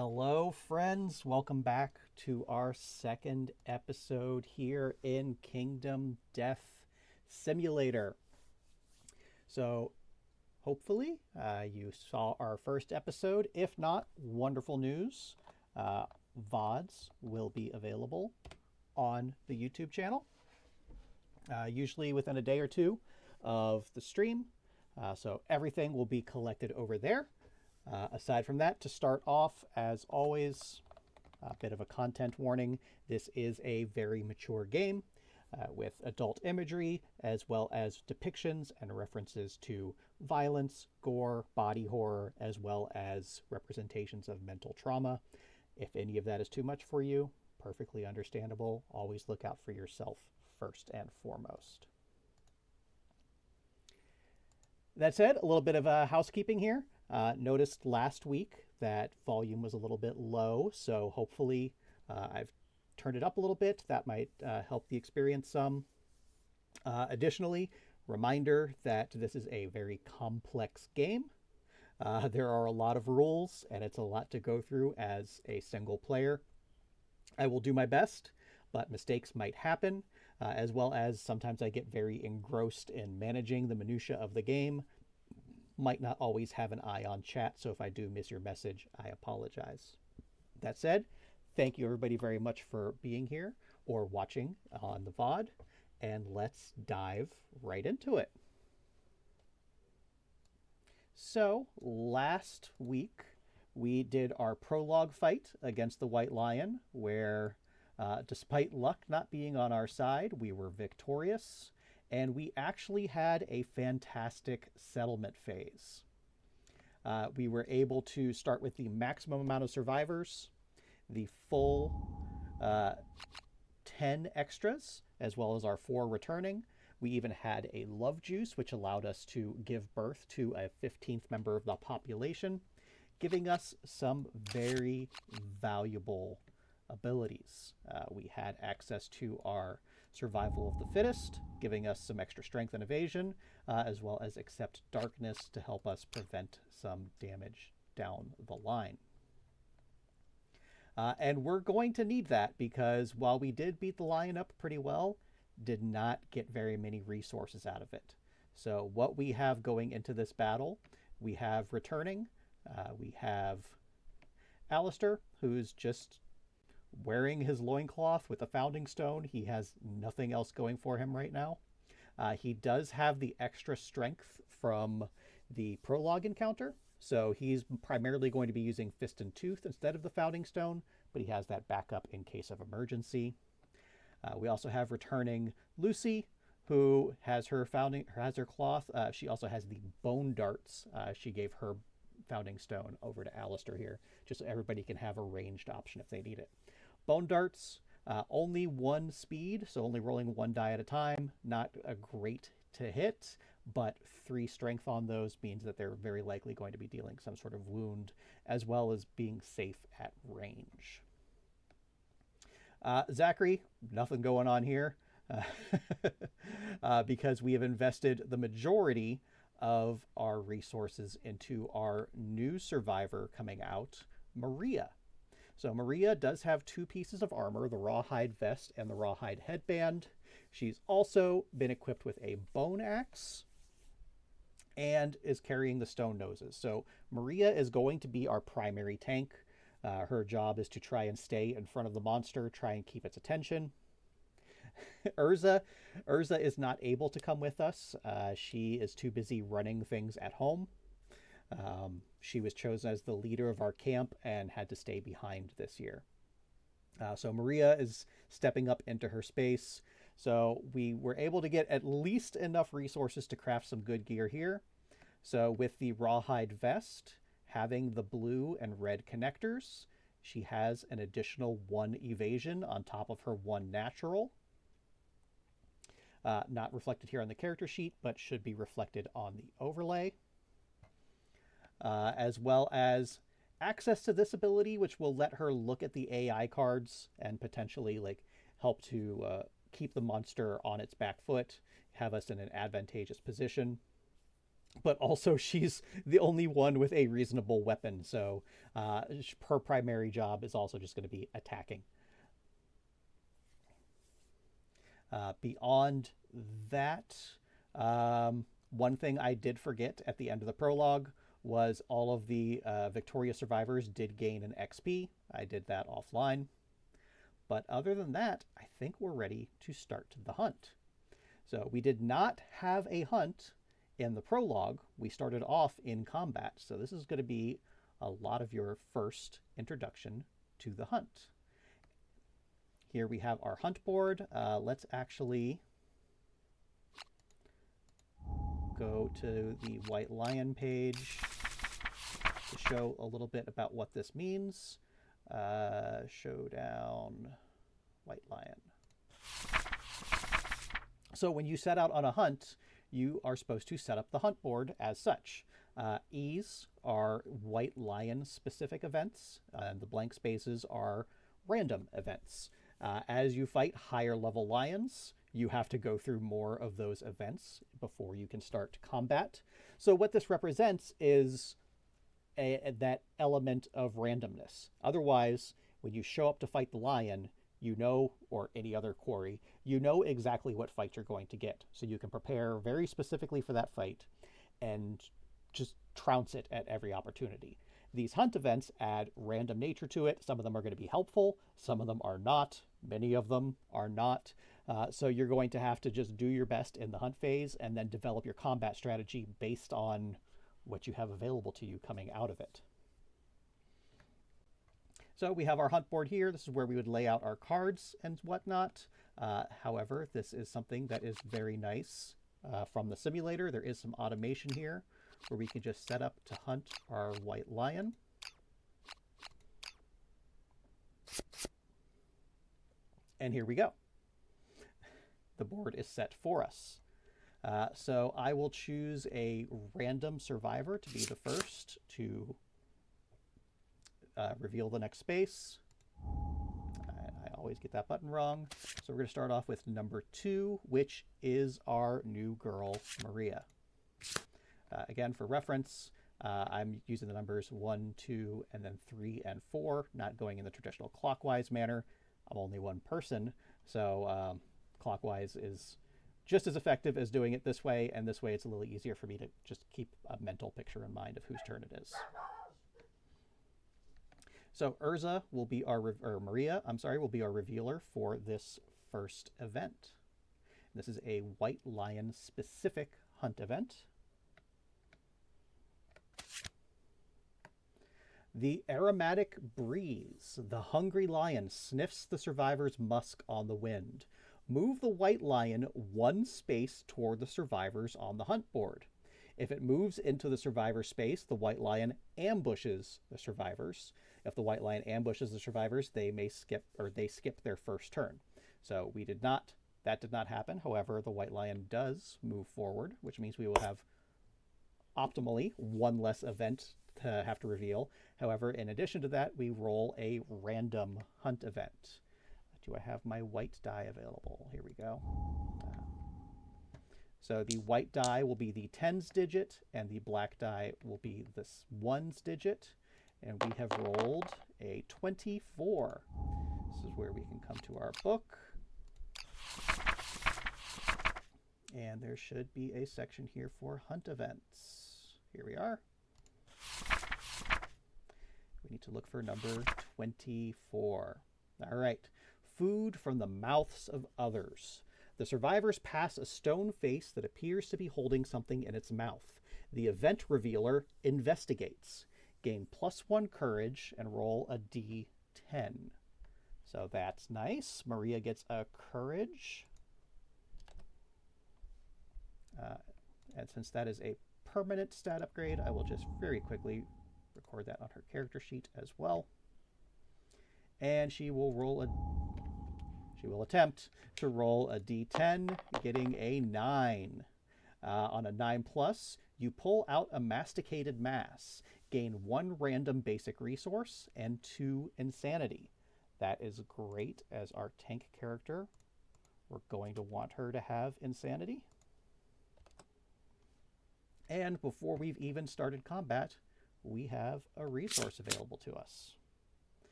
Hello, friends. Welcome back to our second episode here in Kingdom Death Simulator. So, hopefully, you saw our first episode. If not, wonderful news. VODs will be available on the YouTube channel, usually within a day or two of the stream. So, everything will be collected over there. Aside from that, to start off, as always, a bit of a content warning. This is a very mature game with adult imagery, as well as depictions and references to violence, gore, body horror, as well as representations of mental trauma. If any of that is too much for you, perfectly understandable. Always look out for yourself first and foremost. That said, a little bit of housekeeping here. Noticed last week that volume was a little bit low, so hopefully I've turned it up a little bit. That might help the experience some. Additionally, reminder that this is a very complex game. There are a lot of rules, and it's a lot to go through as a single player. I will do my best, but mistakes might happen, as well as sometimes I get very engrossed in managing the minutia of the game. Might not always have an eye on chat, so if I do miss your message, I apologize. That said, thank you everybody very much for being here or watching on the VOD, and let's dive right into it. So, last week we did our prologue fight against the White Lion, where despite luck not being on our side, we were victorious. And we actually had a fantastic settlement phase. We were able to start with the maximum amount of survivors, the full 10 extras, as well as our 4 returning. We even had a love juice, which allowed us to give birth to a 15th member of the population, giving us some very valuable abilities. We had access to our survival of the fittest, giving us some extra strength and evasion, as well as accept darkness to help us prevent some damage down the line. And we're going to need that because while we did beat the lion up pretty well, did not get very many resources out of it. So what we have going into this battle, we have returning, we have Alistair, who's just wearing his loincloth with a founding stone. He has nothing else going for him right now. He does have the extra strength from the prologue encounter, so he's primarily going to be using Fist and Tooth instead of the founding stone, but he has that backup in case of emergency. We also have returning Lucy, who has her cloth. She also has the bone darts. She gave her founding stone over to Alistair here, just so everybody can have a ranged option if they need it. Bone darts, only 1 speed, so only rolling 1 die at a time. Not a great to hit, but 3 strength on those means that they're very likely going to be dealing some sort of wound, as well as being safe at range. Zachary, nothing going on here, because we have invested the majority of our resources into our new survivor coming out, Maria. So Maria does have 2 pieces of armor, the rawhide vest and the rawhide headband. She's also been equipped with a bone axe and is carrying the stone noses. So Maria is going to be our primary tank. Her job is to try and stay in front of the monster, try and keep its attention. Urza is not able to come with us. She is too busy running things at home. She was chosen as the leader of our camp and had to stay behind this year. So Maria is stepping up into her space. So we were able to get at least enough resources to craft some good gear here. So with the rawhide vest, having the blue and red connectors, she has an additional 1 evasion on top of her 1 natural. Not reflected here on the character sheet, but should be reflected on the overlay. As well as access to this ability, which will let her look at the AI cards and potentially help to keep the monster on its back foot, have us in an advantageous position. but also she's the only one with a reasonable weapon. So her primary job is also just going to be attacking. Beyond that, one thing I did forget at the end of the prologue was all of the victorious survivors did gain an XP. I did that offline. But other than that, I think we're ready to start the hunt. So we did not have a hunt in the prologue. We started off in combat. So this is going to be a lot of your first introduction to the hunt. Here we have our hunt board. Let's actually go to the White Lion page to show a little bit about what this means. Showdown, White Lion. So when you set out on a hunt, you are supposed to set up the hunt board as such. E's are White Lion specific events, and the blank spaces are random events. As you fight higher level lions, you have to go through more of those events before you can start combat. So what this represents is that element of randomness. Otherwise, when you show up to fight the lion, you know, or any other quarry, you know exactly what fight you're going to get. So you can prepare very specifically for that fight and just trounce it at every opportunity. These hunt events add random nature to it. Some of them are going to be helpful. Some of them are not. Many of them are not. So you're going to have to just do your best in the hunt phase and then develop your combat strategy based on what you have available to you coming out of it. So we have our hunt board here. This is where we would lay out our cards and whatnot. However, this is something that is very nice from the simulator. There is some automation here where we can just set up to hunt our white lion. And here we go. The board is set for us. So I will choose a random survivor to be the first to reveal the next space. I always get that button wrong. So we're going to start off with number 2, which is our new girl, Maria. Again, for reference, I'm using the numbers 1, 2, and then 3 and 4, not going in the traditional clockwise manner. I'm only one person, so clockwise is just as effective as doing it this way, and this way it's a little easier for me to just keep a mental picture in mind of whose turn it is. So Urza will be Maria, will be our revealer for this first event. This is a White Lion specific hunt event. The aromatic breeze. The hungry lion sniffs the survivor's musk on the wind. Move the white lion one space toward the survivors on the hunt board. If it moves into the survivor space, the white lion ambushes the survivors. If the white lion ambushes the survivors, they skip their first turn. So that did not happen. However, the white lion does move forward, which means we will have optimally one less event to have to reveal. However, in addition to that, we roll a random hunt event. Do I have my white die available? Here we go. So the white die will be the tens digit, and the black die will be the ones digit. And we have rolled a 24. This is where we can come to our book. And there should be a section here for hunt events. Here we are. We need to look for number 24. All right. Food from the mouths of others. The survivors pass a stone face that appears to be holding something in its mouth. The event revealer investigates. Gain +1 courage and roll a d10. So that's nice. Maria gets a courage. And since that is a permanent stat upgrade, I will just very quickly record that on her character sheet as well. And she will attempt to roll a d10, getting a 9. On a 9+, you pull out a masticated mass, gain 1 random basic resource and 2 insanity. That is great as our tank character. We're going to want her to have insanity. And before we've even started combat, we have a resource available to us.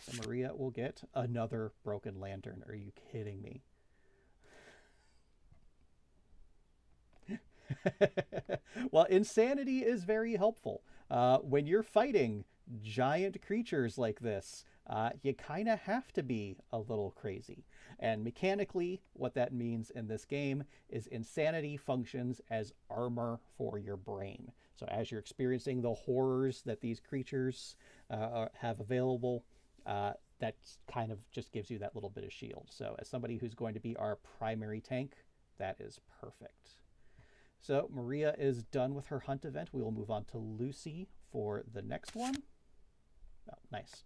So Maria will get another broken lantern. Are you kidding me? Well, insanity is very helpful. When you're fighting giant creatures like this, you kind of have to be a little crazy. And mechanically, what that means in this game is insanity functions as armor for your brain. So as you're experiencing the horrors that these creatures have available, that kind of just gives you that little bit of shield. So as somebody who's going to be our primary tank, that is perfect. So Maria is done with her hunt event. We will move on to Lucy for the next one. Oh, nice.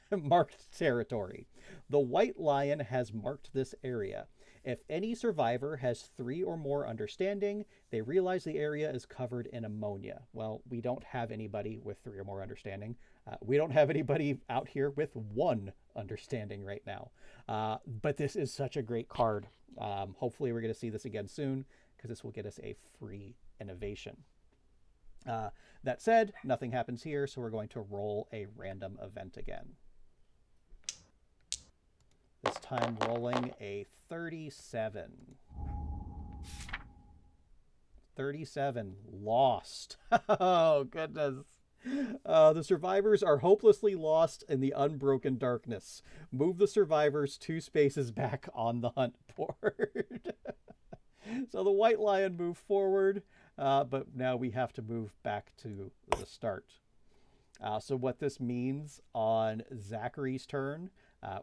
Marked territory. The white lion has marked this area. If any survivor has 3 or more understanding, they realize the area is covered in ammonia. Well, we don't have anybody with 3 or more understanding. We don't have anybody out here with 1 understanding right now. But this is such a great card. Hopefully we're going to see this again soon, because this will get us a free innovation. That said, nothing happens here, so we're going to roll a random event again. This time rolling a 37. 37. Lost. Oh, goodness. The survivors are hopelessly lost in the unbroken darkness. Move the survivors 2 spaces back on the hunt board. So the white lion moved forward, but now we have to move back to the start. So what this means on Zachary's turn,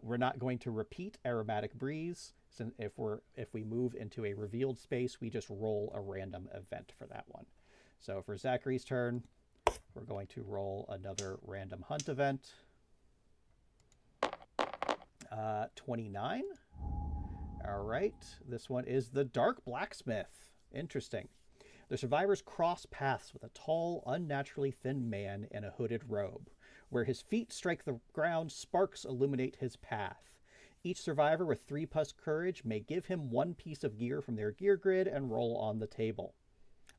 we're not going to repeat Aromatic Breeze. Since if we move into a revealed space, we just roll a random event for that one. So for Zachary's turn, we're going to roll another random hunt event. 29. All right, this one is the Dark Blacksmith. Interesting. The survivors cross paths with a tall, unnaturally thin man in a hooded robe. Where his feet strike the ground, sparks illuminate his path. Each survivor with 3+ courage may give him 1 piece of gear from their gear grid and roll on the table.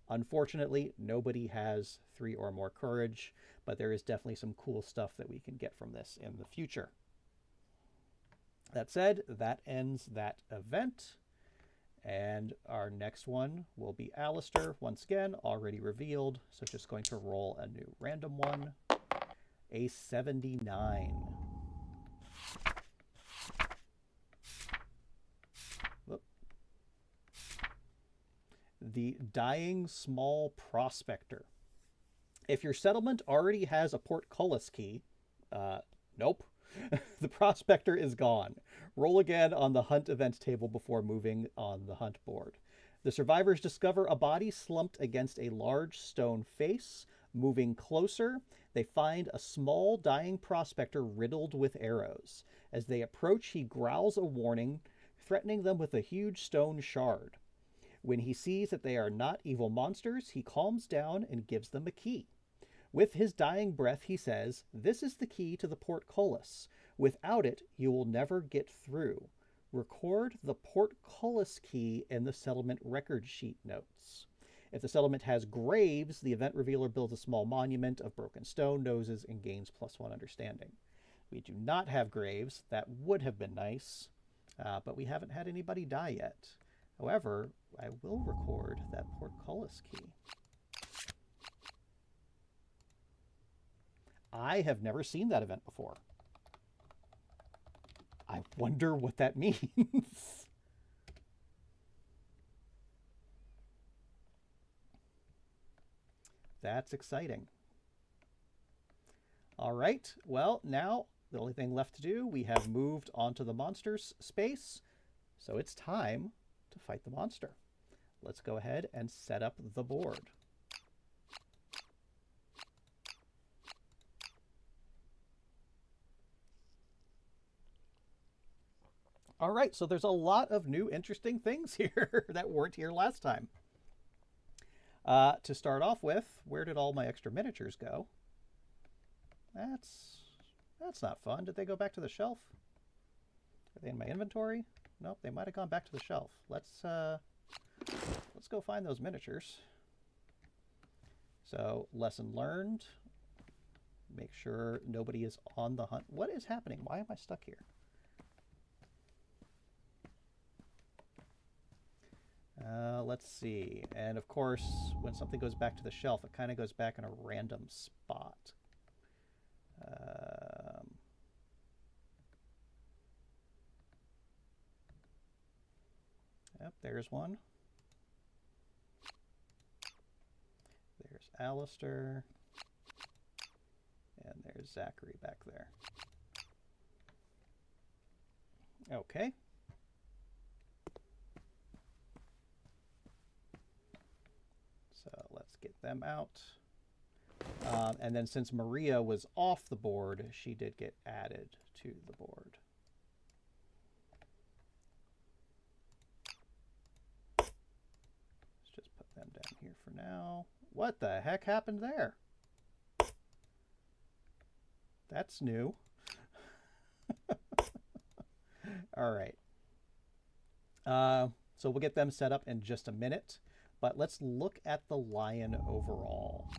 Unfortunately, nobody has 3 or more courage, but there is definitely some cool stuff that we can get from this in the future. That said, that ends that event. And our next one will be Alistair, once again, already revealed. So just going to roll a new random one. A 79. Whoop. The Dying Small Prospector. If your settlement already has a portcullis key, nope. The prospector is gone. Roll again on the hunt event table before moving on the hunt board. The survivors discover a body slumped against a large stone face. Moving closer, they find a small dying prospector riddled with arrows. As they approach, he growls a warning, threatening them with a huge stone shard. When he sees that they are not evil monsters, he calms down and gives them a key. With his dying breath, he says, "This is the key to the portcullis. Without it, you will never get through. Record the portcullis key in the settlement record sheet notes." If the settlement has graves, the event revealer builds a small monument of broken stone noses and gains +1 understanding. We do not have graves. That would have been nice, but we haven't had anybody die yet. However, I will record that portcullis key. I have never seen that event before. I wonder what that means. That's exciting. All right, well, now the only thing left to do, we have moved onto the monsters space, so it's time to fight the monster. Let's go ahead and set up the board. All right, so there's a lot of new interesting things here that weren't here last time. To start off with, where did all my extra miniatures go? That's not fun. Did they go back to the shelf? Are they in my inventory? Nope, they might have gone back to the shelf. Let's go find those miniatures. So lesson learned. Make sure nobody is on the hunt. What is happening? Why am I stuck here? Let's see. And of course, when something goes back to the shelf, it kind of goes back in a random spot. Yep, there's one. There's Alistair. And there's Zachary back there. Okay. So let's get them out. And then since Maria was off the board, she did get added to the board. Let's just put them down here for now. What the heck happened there? That's new. All right. So we'll get them set up in just a minute, but let's look at the lion overall.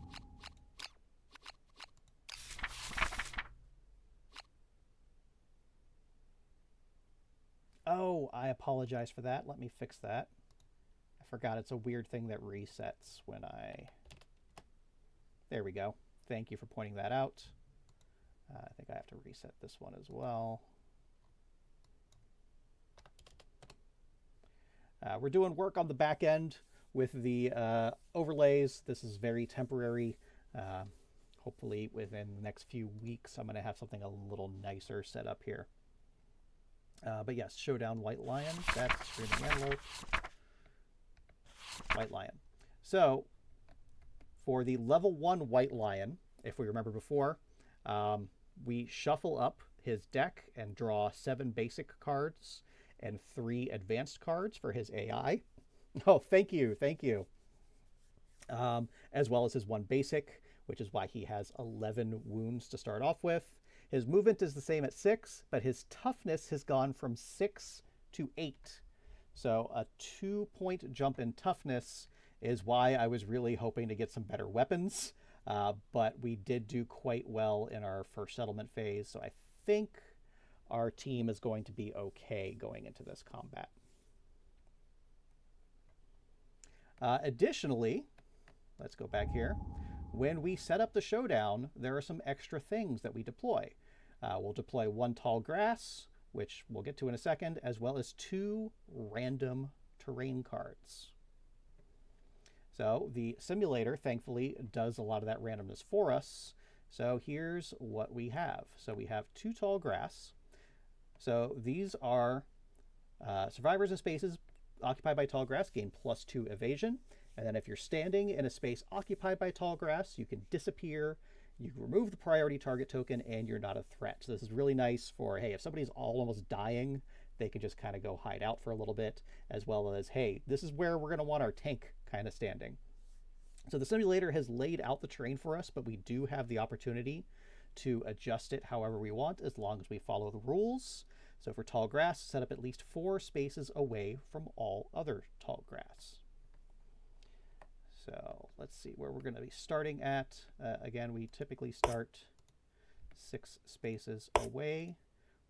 Oh, I apologize for that. Let me fix that. I forgot it's a weird thing that resets when I... There we go. Thank you for pointing that out. I think I have to reset this one as well. We're doing work on the back end with the overlays. This is very temporary. Hopefully within the next few weeks, I'm going to have something a little nicer set up here. But yes, Showdown White Lion. That's Screaming Antelope. White Lion. So for the level 1 White Lion, if we remember before, we shuffle up his deck and draw 7 basic cards and 3 advanced cards for his AI. Oh, thank you, thank you. As well as his 1 basic, which is why he has 11 wounds to start off with. His movement is the same at 6, but his toughness has gone from 6 to 8. So a 2-point jump in toughness is why I was really hoping to get some better weapons. But we did do quite well in our first settlement phase, so I think our team is going to be okay going into this combat. Additionally, let's go back here. When we set up the showdown, there are some extra things that we deploy. We'll deploy 1 tall grass, which we'll get to in a second, as well as 2 random terrain cards. So the simulator, thankfully, does a lot of that randomness for us. So here's what we have. So we have 2 tall grass. So these are survivors in spaces occupied by tall grass gain +2 evasion. And then if you're standing in a space occupied by tall grass, you can disappear, you remove the priority target token, and you're not a threat. So this is really nice for, hey, if somebody's almost dying, they can just kind of go hide out for a little bit, as well as, hey, this is where we're going to want our tank kind of standing. So the simulator has laid out the terrain for us, but we do have the opportunity to adjust it however we want, as long as we follow the rules. So for tall grass, set up at least 4 spaces away from all other tall grass. So let's see where we're going to be starting at. Again, we typically start 6 spaces away.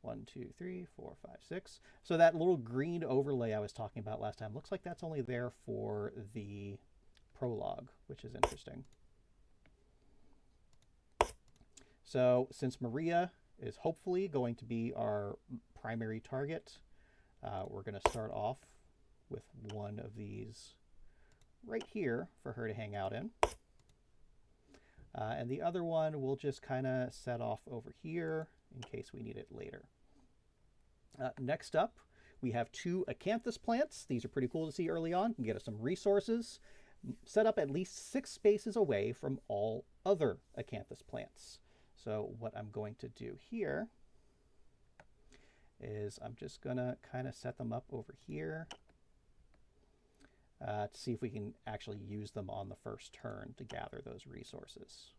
1, 2, 3, 4, 5, 6. So that little green overlay I was talking about last time, looks like that's only there for the prologue, which is interesting. So since Maria is hopefully going to be our primary target, we're going to start off with one of these right here for her to hang out in. And the other one we'll just kind of set off over here in case we need it later. Next up, we have 2 acanthus plants. These are pretty cool to see early on. Can get us some resources. Set up at least 6 spaces away from all other acanthus plants. So what I'm going to do here is I'm just going to kind of set them up over here to see if we can actually use them on the first turn to gather those resources.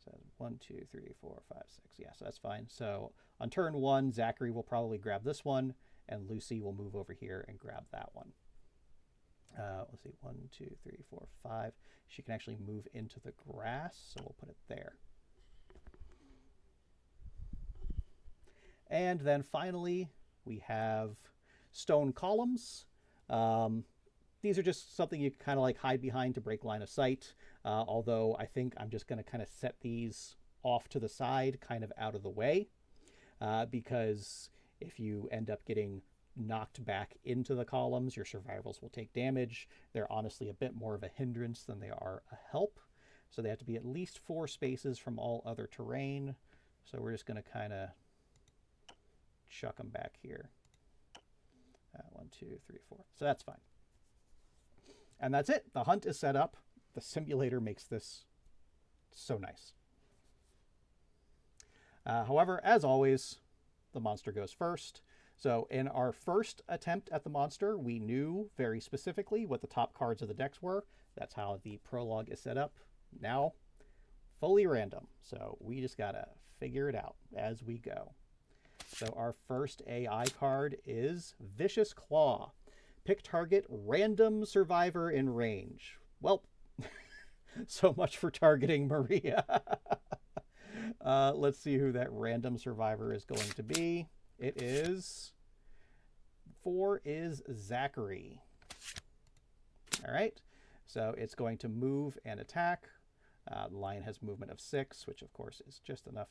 So 1, 2, 3, 4, 5, 6. Yeah, so that's fine. So on turn 1, Zachary will probably grab this one, and Lucy will move over here and grab that one. Let's see, 1, 2, 3, 4, 5. She can actually move into the grass, so we'll put it there. And then finally, we have stone columns. These are just something you kind of like hide behind to break line of sight. Although I think I'm just going to kind of set these off to the side, kind of out of the way, because if you end up getting knocked back into the columns, your survivals will take damage. They're honestly a bit more of a hindrance than they are a help. So they have to be at least 4 spaces from all other terrain. So we're just going to kind of chuck them back here. 1, 2, 3, 4. So that's fine. And that's it. The hunt is set up. The simulator makes this so nice. However, as always, the monster goes first. So in our first attempt at the monster, we knew very specifically what the top cards of the decks were. That's how the prologue is set up. Now, fully random. So we just got to figure it out as we go. So our first AI card is Vicious Claw. Pick target random survivor in range. Well, so much for targeting Maria. Let's see who that random survivor is going to be. It is 4 is Zachary. All right, so it's going to move and attack. The lion has movement of 6, which of course is just enough.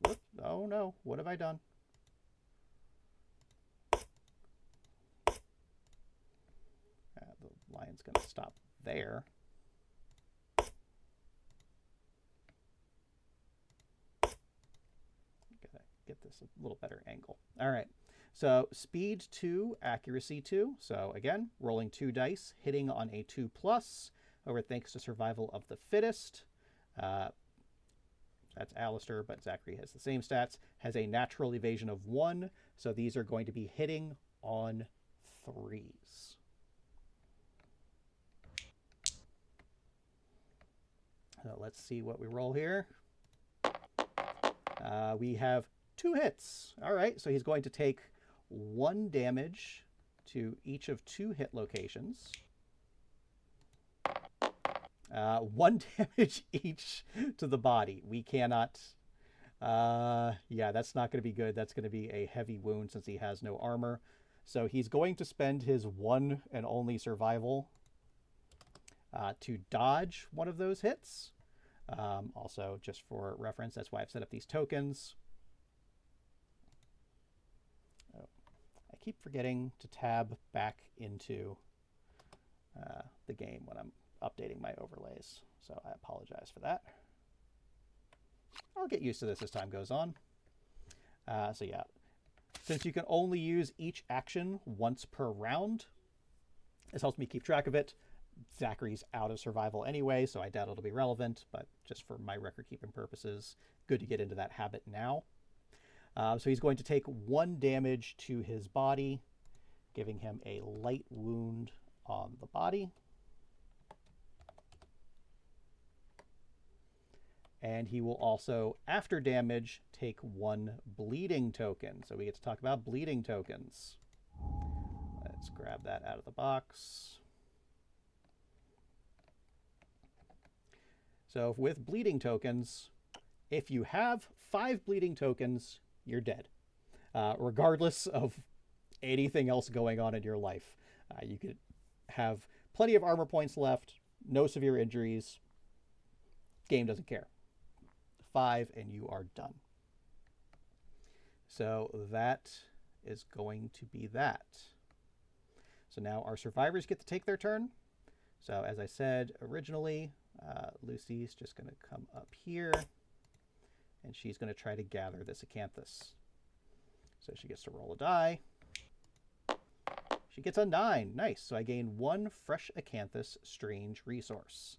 Whoop. Oh no, what have I done? The lion's going to stop there. Gotta get this a little better angle. All right, so speed 2, accuracy 2. So again, rolling 2 dice, hitting on a 2+, over thanks to survival of the fittest. That's Alistair, but Zachary has the same stats. Has a natural evasion of 1, so these are going to be hitting on 3s. So let's see what we roll here. We have 2 hits. All right, so he's going to take 1 damage to each of 2 hit locations. 1 damage each to the body. We cannot... yeah, that's not going to be good. That's going to be a heavy wound since he has no armor. So he's going to spend his 1 and only survival to dodge one of those hits. Also, just for reference, that's why I've set up these tokens. Oh, I keep forgetting to tab back into the game when I'm updating my overlays, so I apologize for that. I'll get used to this as time goes on. So yeah, since you can only use each action once per round, this helps me keep track of it. Zachary's out of survival anyway, so I doubt it'll be relevant, but just for my record-keeping purposes, good to get into that habit now. So he's going to take 1 damage to his body, giving him a light wound on the body. And he will also, after damage, take 1 bleeding token. So we get to talk about bleeding tokens. Let's grab that out of the box. So with bleeding tokens, if you have 5 bleeding tokens, you're dead. Regardless of anything else going on in your life. You could have plenty of armor points left, no severe injuries. Game doesn't care. 5 and you are done. So that is going to be that. So now our survivors get to take their turn. So as I said originally, Lucy's just going to come up here and she's going to try to gather this acanthus. So she gets to roll a die. She gets a 9. Nice. So I gain 1 fresh acanthus strange resource.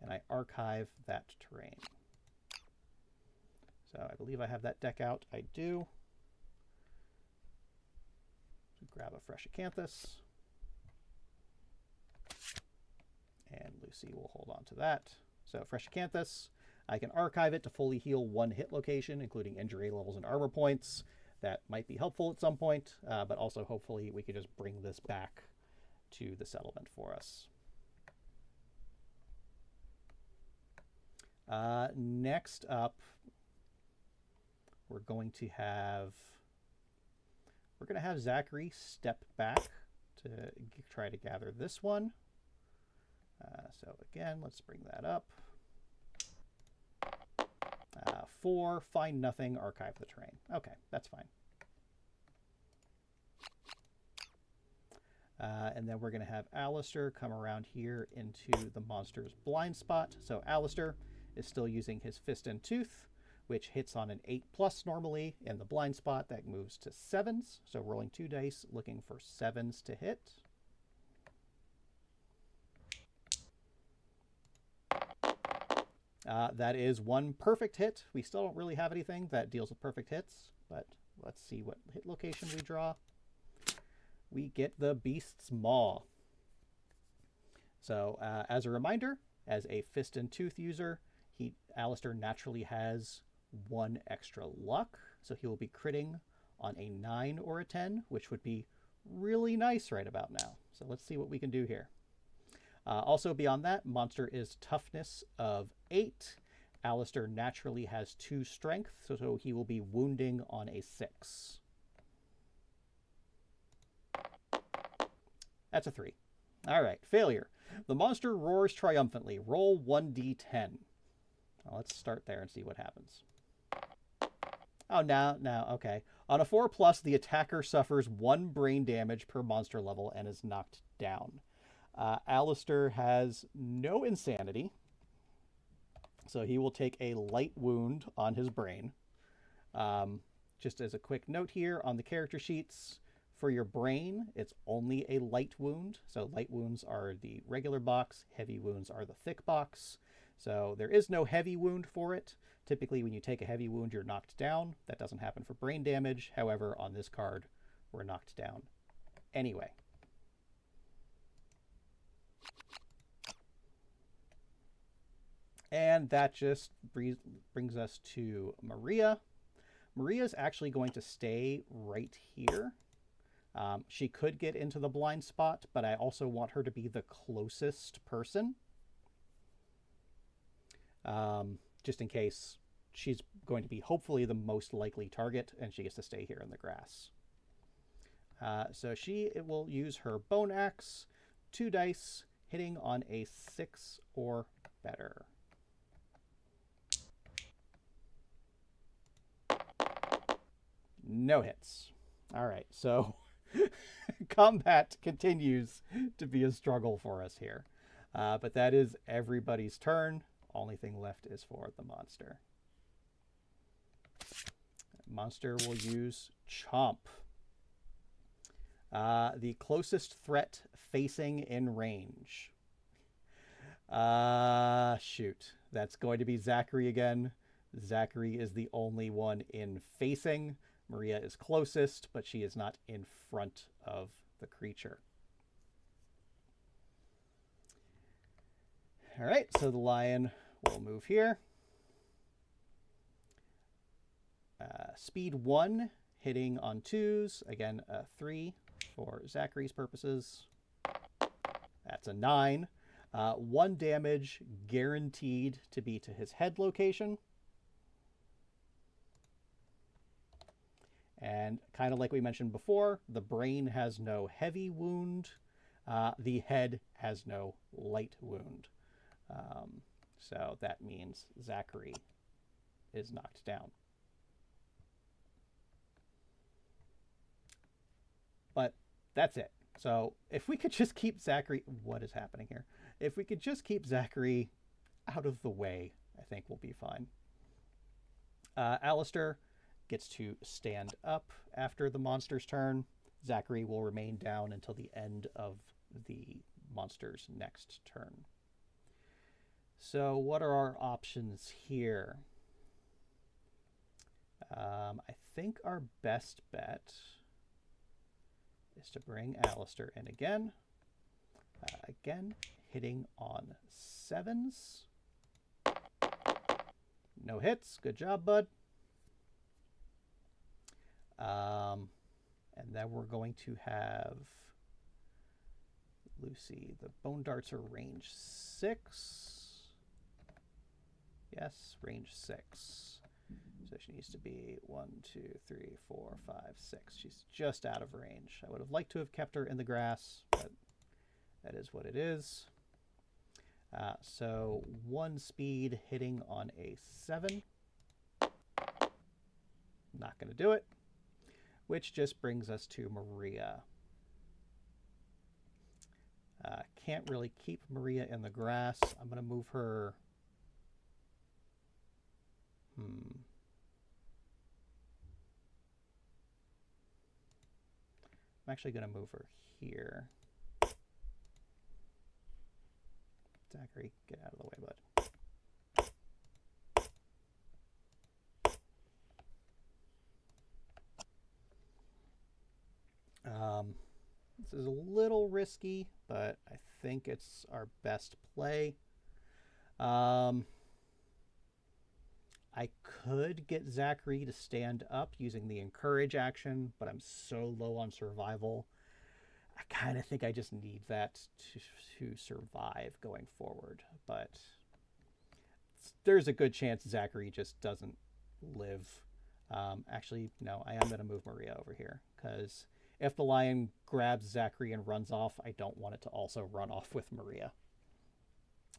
And I archive that terrain. So I believe I have that deck out. I do. So grab a fresh acanthus. And Lucy will hold on to that. So fresh acanthus. I can archive it to fully heal 1 hit location, including injury levels and armor points. That might be helpful at some point, but also hopefully we could just bring this back to the settlement for us. Next up, we're going to have Zachary step back to try to gather this one. So again, let's bring that up. 4, find nothing, archive the terrain. Okay, that's fine. And then we're going to have Alistair come around here into the monster's blind spot. So Alistair is still using his Fist and Tooth, which hits on an 8+ normally. In the blind spot, that moves to 7s. So rolling 2 dice, looking for 7s to hit. That is 1 perfect hit. We still don't really have anything that deals with perfect hits, but let's see what hit location we draw. We get the Beast's Maw. So as a reminder, as a Fist and Tooth user, Alistair naturally has 1 extra luck, so he will be critting on a 9 or a 10, which would be really nice right about now. So let's see what we can do here. Also beyond that, monster is toughness of 8. Alistair naturally has 2 strength, so he will be wounding on a 6. That's a 3. All right, failure. The monster roars triumphantly. Roll 1d10. Well, let's start there and see what happens. Oh, now, okay. On a 4+, the attacker suffers 1 brain damage per monster level and is knocked down. Alistair has no insanity, so he will take a light wound on his brain. Just as a quick note here on the character sheets, for your brain, it's only a light wound. So light wounds are the regular box, heavy wounds are the thick box. So there is no heavy wound for it. Typically, when you take a heavy wound, you're knocked down. That doesn't happen for brain damage. However, on this card, we're knocked down anyway. And that just brings us to Maria. Maria's actually going to stay right here. She could get into the blind spot, but I also want her to be the closest person. Just in case she's going to be hopefully the most likely target, and she gets to stay here in the grass. So she will use her bone axe, 2 dice, hitting on a 6 or better. No hits. All right, so combat continues to be a struggle for us here. But that is everybody's turn. Only thing left is for the monster. Monster will use Chomp. The closest threat facing in range. Shoot. That's going to be Zachary again. Zachary is the only one in facing. Maria is closest, but she is not in front of the creature. All right, so the lion will move here. Speed 1, hitting on 2s. Again, a 3 for Zachary's purposes. That's a 9. 1 damage guaranteed to be to his head location. And kind of like we mentioned before, the brain has no heavy wound. The head has no light wound. So that means Zachary is knocked down. But that's it. So if we could just keep Zachary... What is happening here? If we could just keep Zachary out of the way, I think we'll be fine. Alistair gets to stand up after the monster's turn. Zachary will remain down until the end of the monster's next turn. So what are our options here? I think our best bet is to bring Alistair in again. Again, hitting on 7s. No hits. Good job, bud. And then we're going to have Lucy, the bone darts are range 6. Yes, range 6. So she needs to be 1, 2, 3, 4, 5, 6. She's just out of range. I would have liked to have kept her in the grass, but that is what it is. So 1 speed hitting on a 7. Not going to do it, which just brings us to Maria. Can't really keep Maria in the grass. I'm going to move her. I'm actually going to move her here. Zachary, get out of the way, bud. This is a little risky, but I think it's our best play. I could get Zachary to stand up using the encourage action, but I'm so low on survival. I kind of think I just need that to survive going forward. But there's a good chance Zachary just doesn't live. Actually, no, I am going to move Maria over here, because if the lion grabs Zachary and runs off, I don't want it to also run off with Maria.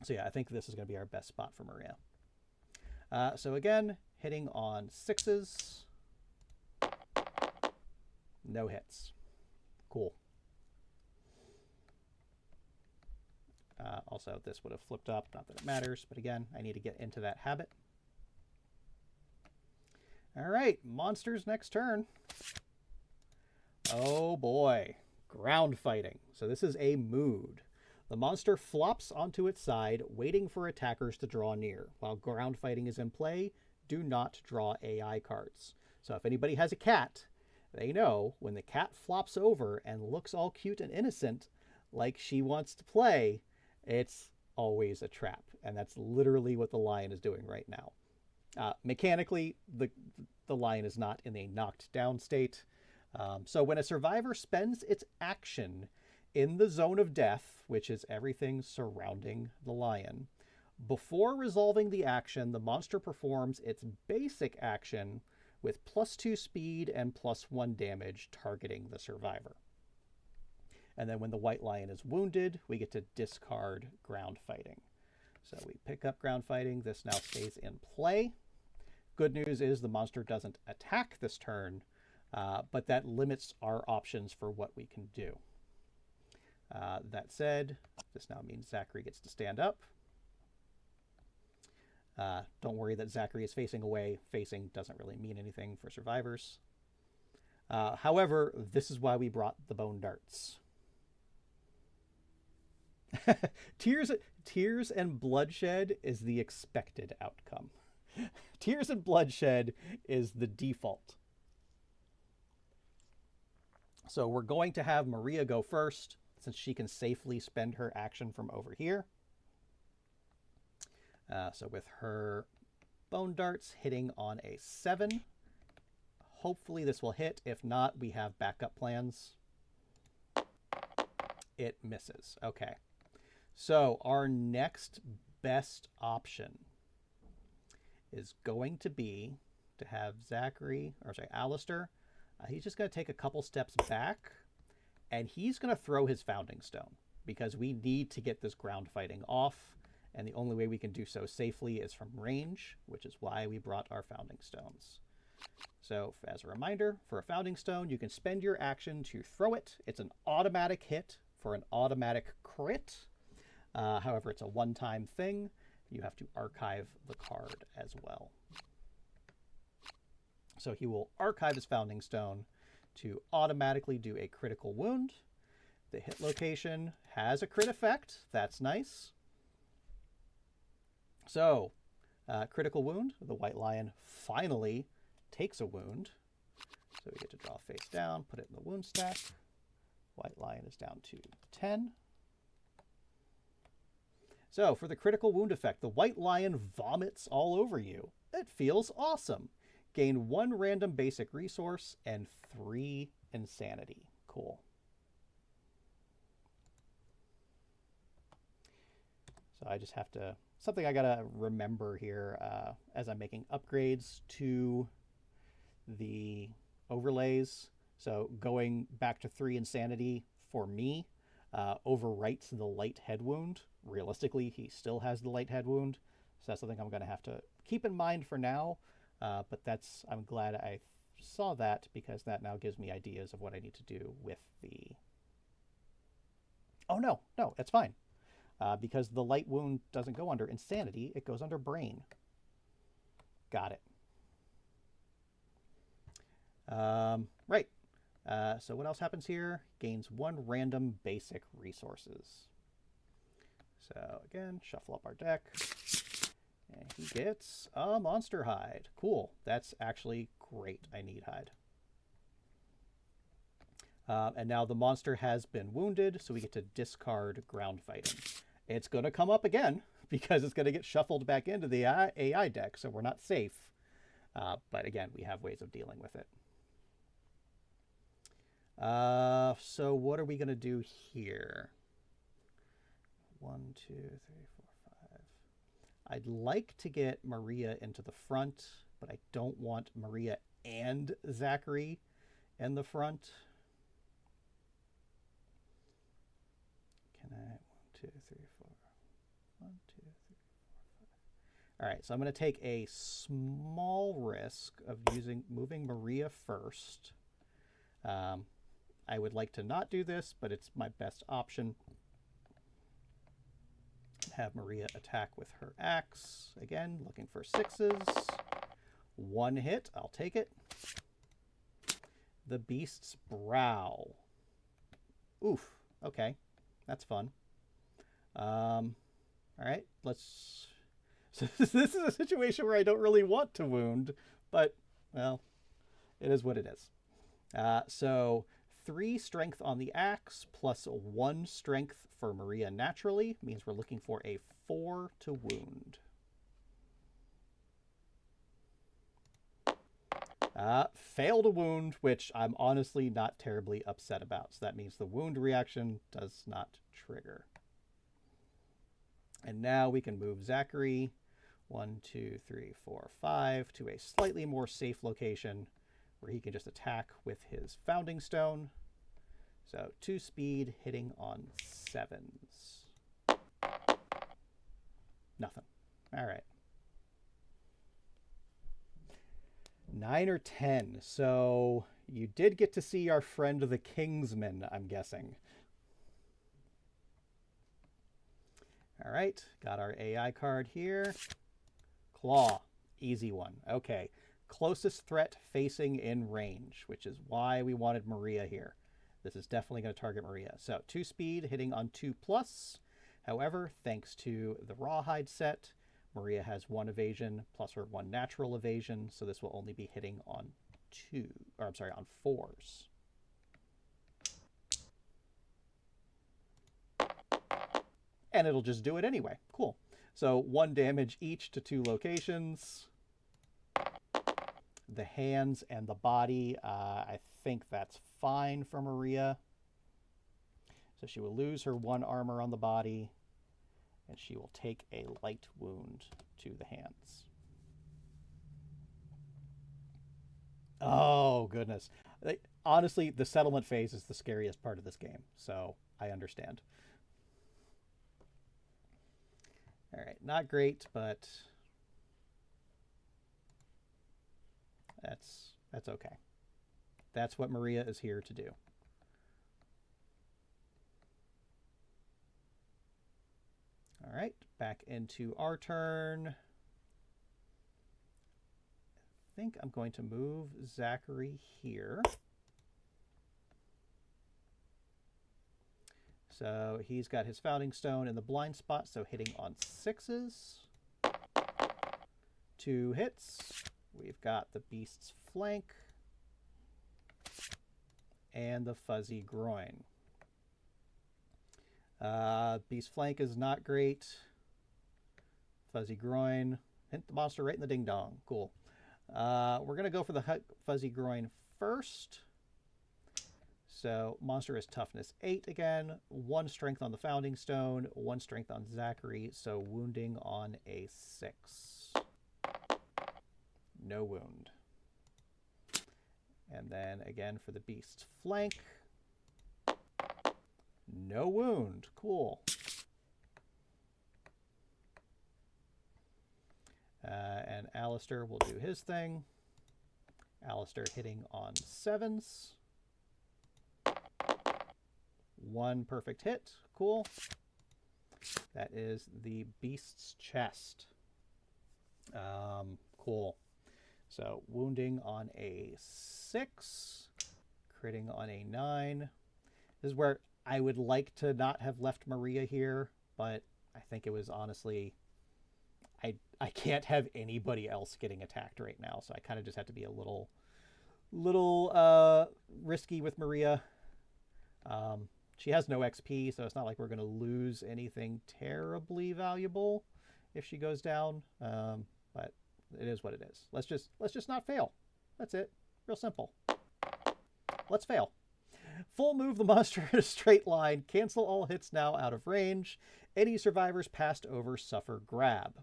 So yeah, I think this is going to be our best spot for Maria. So again, hitting on 6s. No hits. Cool. Also, this would have flipped up. Not that it matters, but again, I need to get into that habit. All right, monsters next turn. Oh boy, ground fighting. So this is a mood. The monster flops onto its side, waiting for attackers to draw near. While ground fighting is in play, do not draw AI cards. So if anybody has a cat, they know when the cat flops over and looks all cute and innocent, like she wants to play, it's always a trap. And that's literally what the lion is doing right now. Mechanically, the lion is not in a knocked down state. So when a survivor spends its action in the zone of death, which is everything surrounding the lion, before resolving the action, the monster performs its basic action with +2 speed and +1 damage targeting the survivor. And then when the white lion is wounded, we get to discard ground fighting. So we pick up ground fighting. This now stays in play. Good news is the monster doesn't attack this turn, but that limits our options for what we can do. That said, this now means Zachary gets to stand up. Don't worry that Zachary is facing away. Facing doesn't really mean anything for survivors. However, this is why we brought the bone darts. Tears and bloodshed is the expected outcome. Tears and bloodshed is the default. So we're going to have Maria go first, since she can safely spend her action from over here. So with her bone darts hitting on a 7, hopefully this will hit. If not, we have backup plans. It misses. Okay. So our next best option is going to be to have Alistair. He's just going to take a couple steps back, and he's going to throw his founding stone, because we need to get this ground fighting off, and the only way we can do so safely is from range, which is why we brought our founding stones. So as a reminder, for a founding stone, you can spend your action to throw it. It's an automatic hit for an automatic crit. However, it's a one-time thing. You have to archive the card as well. So he will archive his founding stone to automatically do a critical wound. The hit location has a crit effect. That's nice. So, critical wound. The white lion finally takes a wound. So we get to draw face down, put it in the wound stack. White lion is down to 10. So for the critical wound effect, the white lion vomits all over you. It feels awesome. Gain 1 random basic resource and 3 insanity. Cool. So I just have to, something I gotta remember here as I'm making upgrades to the overlays. So going back to 3 insanity for me overwrites the light head wound. Realistically, he still has the light head wound. So that's something I'm going to have to keep in mind for now. But that's, I'm glad I saw that because that now gives me ideas of what I need to do with the... Oh, no, no, it's fine. Because the light wound doesn't go under insanity, it goes under brain. Got it. Right. So what else happens here? Gains 1 random basic resources. So again, shuffle up our deck. And he gets a monster hide. Cool. That's actually great. I need hide. And now the monster has been wounded, so we get to discard ground fighting. It's going to come up again because it's going to get shuffled back into the AI deck, so we're not safe. But again, we have ways of dealing with it. So what are we going to do here? 1, 2, 3, 4, 5. I'd like to get Maria into the front, but I don't want Maria and Zachary in the front. Can I? 1, 2, 3, 4. 1, 2, 3, 4, 5. All right, so I'm going to take a small risk of moving Maria first. I would like to not do this, but it's my best option. Have Maria attack with her axe. Again, looking for 6s. 1 hit, I'll take it. The Beast's Brow. Oof, okay. That's fun. All right, let's... So this is a situation where I don't really want to wound, but, well, it is what it is. So 3 strength on the axe plus 1 strength for Maria naturally means we're looking for a 4 to wound. Fail to wound, which I'm honestly not terribly upset about. So that means the wound reaction does not trigger. And now we can move Zachary 1, 2, 3, 4, 5 to a slightly more safe location where he can just attack with his Founding Stone. So 2 speed hitting on 7s. Nothing. All right. 9 or 10. So you did get to see our friend the Kingsman, I'm guessing. All right, got our AI card here. Claw, easy one. Okay, closest threat facing in range, which is why we wanted Maria here. This is definitely going to target Maria. So 2 speed hitting on 2+. However, thanks to the Rawhide set, Maria has 1 evasion plus her 1 natural evasion, so this will only be hitting on 4s. And it'll just do it anyway. Cool. So 1 damage each to 2 locations. The hands and the body, I think that's fine for Maria. So she will lose her 1 armor on the body, and she will take a light wound to the hands. Oh, goodness. Honestly, the settlement phase is the scariest part of this game, so I understand. All right, not great, but that's okay. That's what Maria is here to do. All right, back into our turn. I think I'm going to move Zachary here. So he's got his Founding Stone in the blind spot, so hitting on 6s. 2 hits. We've got the Beast's Flank and the Fuzzy Groin. Beast Flank is not great. Fuzzy Groin. Hit the monster right in the ding-dong. Cool. We're going to go for the Fuzzy Groin first. So monster is toughness 8 again, 1 strength on the founding stone, 1 strength on Zachary, so wounding on a 6. No wound. And then again for the beast's flank. No wound. Cool. And Alistair will do his thing. Alistair hitting on 7s. 1 perfect hit. Cool. That is the beast's chest. Cool. So wounding on a 6. Critting on a 9. This is where I would like to not have left Maria here, but I think it was honestly... I can't have anybody else getting attacked right now, so I kind of just have to be a little risky with Maria. She has no XP, so it's not like we're going to lose anything terribly valuable if she goes down. But it is what it is. Let's just not fail. That's it. Real simple. Let's fail. Full move the monster in a straight line. Cancel all hits now out of range. Any survivors passed over suffer grab.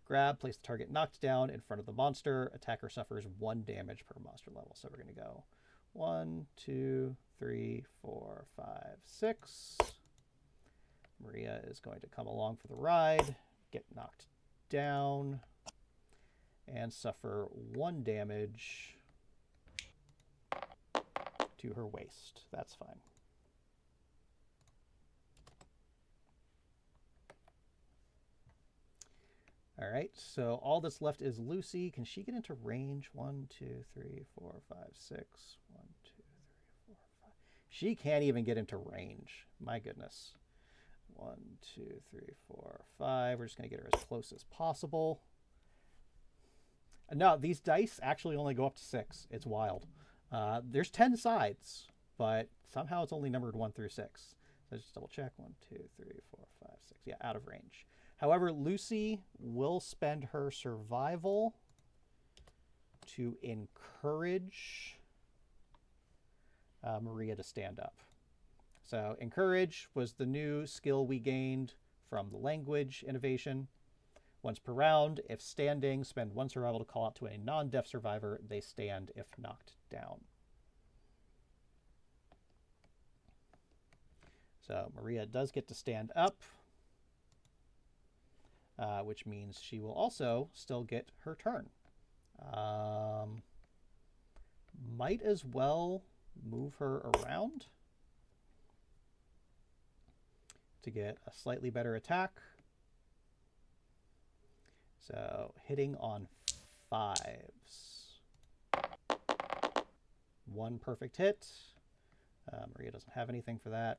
Grab, place the target knocked down in front of the monster. Attacker suffers 1 damage per monster level. So we're going to go 1, 2, 3, 4, 5, 6. Maria is going to come along for the ride, get knocked down, and suffer 1 damage to her waist. That's fine. All right, so all that's left is Lucy. Can she get into range? 1, 2, 3, 4, 5, 6. 1, 2, 3, 4, 5. She can't even get into range. My goodness. 1, 2, 3, 4, 5. We're just going to get her as close as possible. No, these dice actually only go up to 6. It's wild. There's 10 sides, but somehow it's only numbered 1 through 6. So just double check. 1, 2, 3, 4, 5, 6. Yeah, out of range. However, Lucy will spend her survival to encourage Maria to stand up. So encourage was the new skill we gained from the language innovation. Once per round, if standing, spend 1 survival to call out to a non-deaf survivor. They stand if knocked down. So Maria does get to stand up. Which means she will also still get her turn. Might as well move her around to get a slightly better attack. So hitting on 5s. 1 perfect hit. Maria doesn't have anything for that.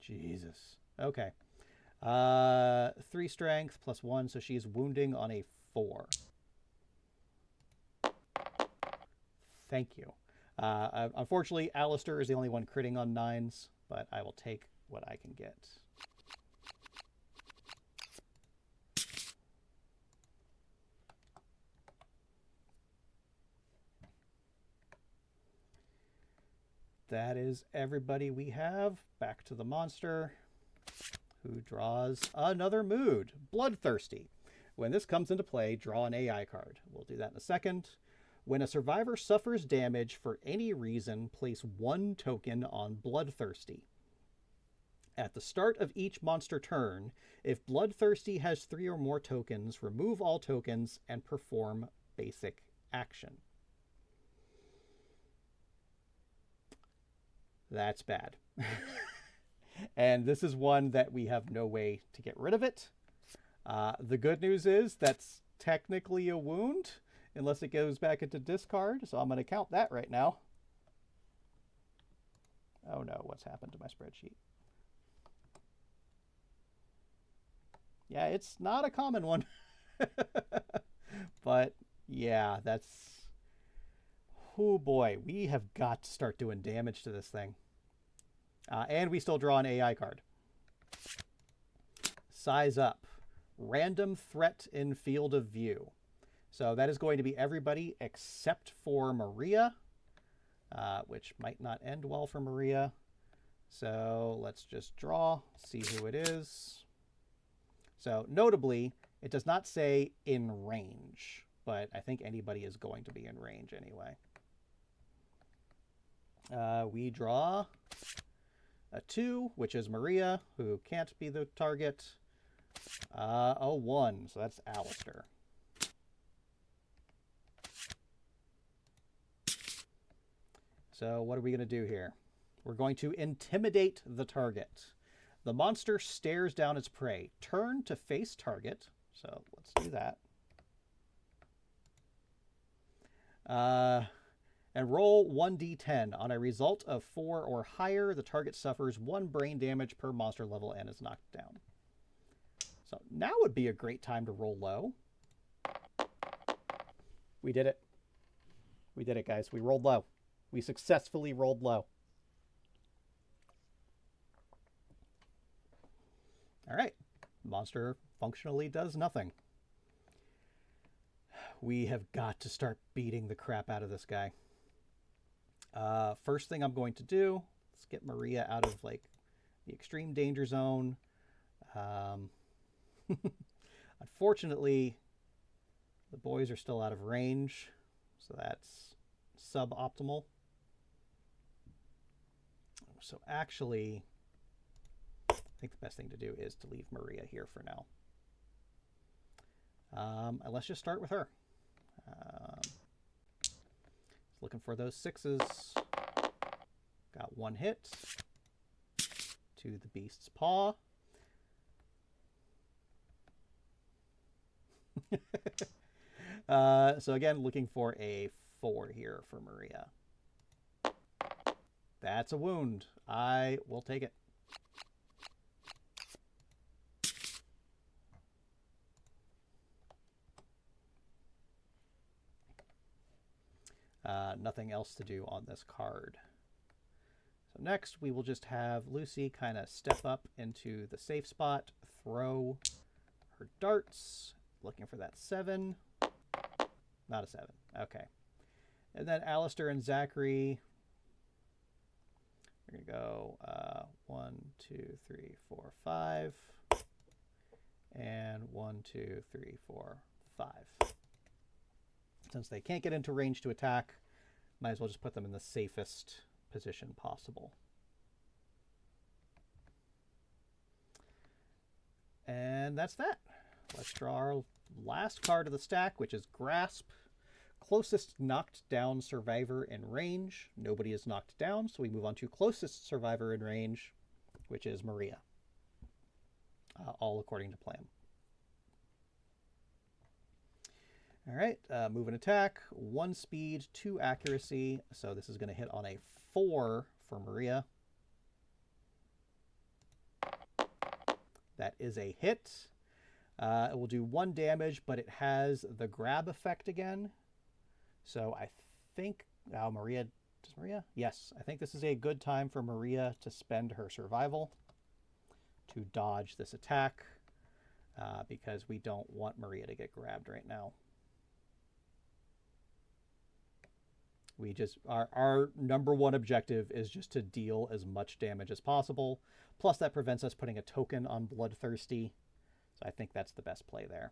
Jesus. Okay. 3 strength plus 1, so she's wounding on a 4. Thank you. Unfortunately, Alistair is the only one critting on 9s, but I will take what I can get. That is everybody we have. Back to the monster, who draws another mood, Bloodthirsty. When this comes into play, draw an AI card. We'll do that in a second. When a survivor suffers damage for any reason, place 1 token on Bloodthirsty. At the start of each monster turn, if Bloodthirsty has 3 or more tokens, remove all tokens and perform basic action. That's bad. And this is one that we have no way to get rid of it. The good news is that's technically a wound, unless it goes back into discard. So I'm going to count that right now. Oh no, what's happened to my spreadsheet? Yeah, it's not a common one. But yeah, that's... Oh boy, we have got to start doing damage to this thing. And we still draw an AI card. Size up. Random threat in field of view. So that is going to be everybody except for Maria. which might not end well for Maria. So let's just draw, see who it is. So notably, it does not say in range, but I think anybody is going to be in range anyway. We draw a 2, which is Maria, who can't be the target. A 1, so that's Alistair. So what are we going to do here? We're going to intimidate the target. The monster stares down its prey. Turn to face target. So let's do that. And roll 1d10. On a result of 4 or higher, the target suffers 1 brain damage per monster level and is knocked down. So now would be a great time to roll low. We did it. We did it, guys. We rolled low. We successfully rolled low. All right. Monster functionally does nothing. We have got to start beating the crap out of this guy. First thing I'm going to do, let's get Maria out of like the extreme danger zone. Unfortunately, the boys are still out of range, so that's suboptimal. So actually, I think the best thing to do is to leave Maria here for now. And let's just start with her. Looking for those 6s. Got 1 hit to the beast's paw. So again, looking for a 4 here for Maria. That's a wound. I will take it. Nothing else to do on this card. So next, we will just have Lucy kind of step up into the safe spot, throw her darts, looking for that 7. Not a 7. Okay. And then Alistair and Zachary, we're going to go 1, 2, 3, 4, 5. And 1, 2, 3, 4, 5. Since they can't get into range to attack, might as well just put them in the safest position possible. And that's that. Let's draw our last card of the stack, which is Grasp. Closest knocked down survivor in range. Nobody is knocked down, so we move on to closest survivor in range, which is Maria. All according to plan. All right, move and attack, 1 speed, 2 accuracy. So this is going to hit on a 4 for Maria. That is a hit. It will do 1 damage, but it has the grab effect again. So I think, Maria, does Maria? Yes, I think this is a good time for Maria to spend her survival to dodge this attack because we don't want Maria to get grabbed right now. We just, our number 1 objective is just to deal as much damage as possible. Plus that prevents us putting a token on Bloodthirsty. So I think that's the best play there.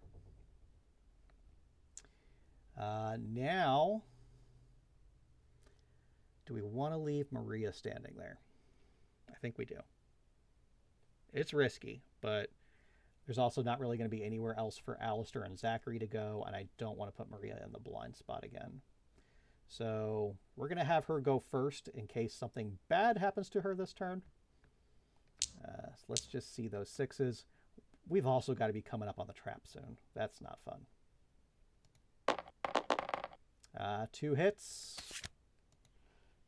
Now, do we want to leave Maria standing there? I think we do. It's risky, but there's also not really going to be anywhere else for Alistair and Zachary to go, and I don't want to put Maria in the blind spot again. So we're going to have her go first in case something bad happens to her this turn. So let's just see those 6s. We've also got to be coming up on the trap soon. That's not fun. 2 hits.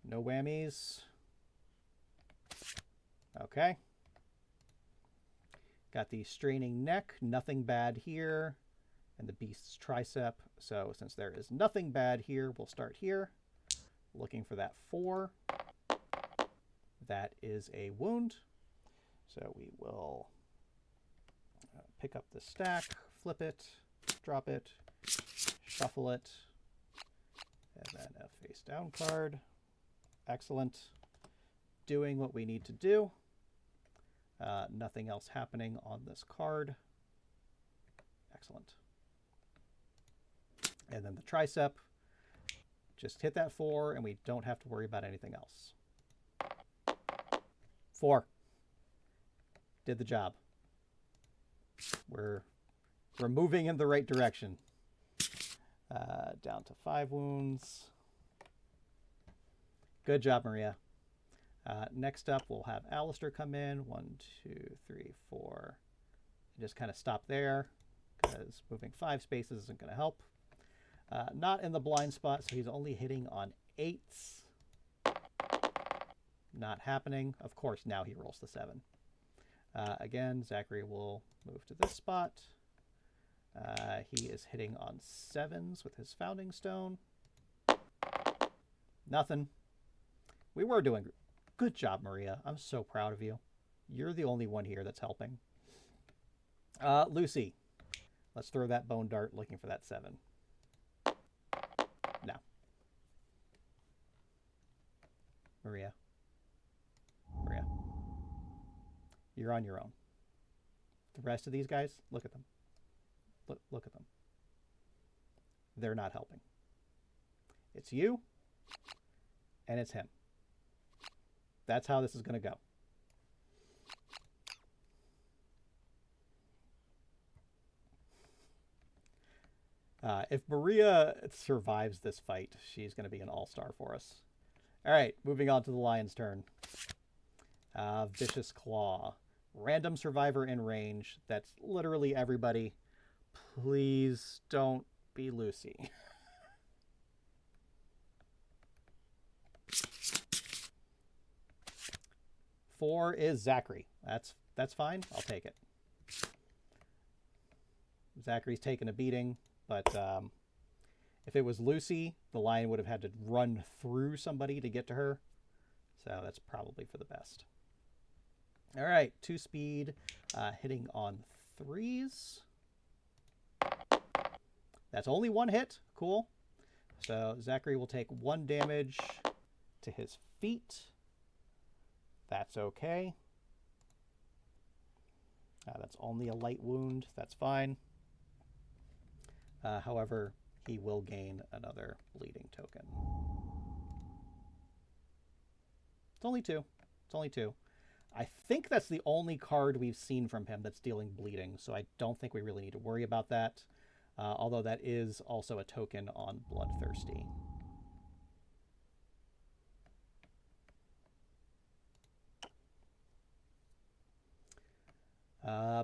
No whammies. Okay. Got the straining neck. Nothing bad here. And the beast's tricep. So since there is nothing bad here, we'll start here. Looking for that 4. That is a wound. So we will pick up the stack, flip it, drop it, shuffle it, and then a face down card. Excellent. Doing what we need to do. Nothing else happening on this card. Excellent. And then the tricep. Just hit that 4, and we don't have to worry about anything else. 4. Did the job. We're moving in the right direction. Down to 5 wounds. Good job, Maria. Next up, we'll have Alistair come in. 1, 2, 3, 4. Just kind of stop there, because moving 5 spaces isn't going to help. Not in the blind spot, so he's only hitting on 8s. Not happening. Of course, now he rolls the 7. Again, Zachary will move to this spot. He is hitting on 7s with his Founding Stone. Nothing. We were doing good job, Maria. I'm so proud of you. You're the only one here that's helping. Lucy, let's throw that bone dart looking for that 7. No. Maria. Maria. You're on your own. The rest of these guys, look at them. Look at them. They're not helping. It's you, and it's him. That's how this is going to go. If Maria survives this fight, she's going to be an all-star for us. All right, moving on to the lion's turn. Vicious Claw. Random survivor in range. That's literally everybody. Please don't be Lucy. Four is Zachary. That's fine. I'll take it. Zachary's taken a beating, but if it was Lucy, the lion would have had to run through somebody to get to her. So that's probably for the best. All right, 2 speed, hitting on 3s. That's only 1 hit. Cool. So Zachary will take 1 damage to his feet. That's okay. That's only a light wound. That's fine. However, he will gain another bleeding token. It's only 2. It's only 2. I think that's the only card we've seen from him that's dealing bleeding, so I don't think we really need to worry about that. Although that is also a token on Bloodthirsty.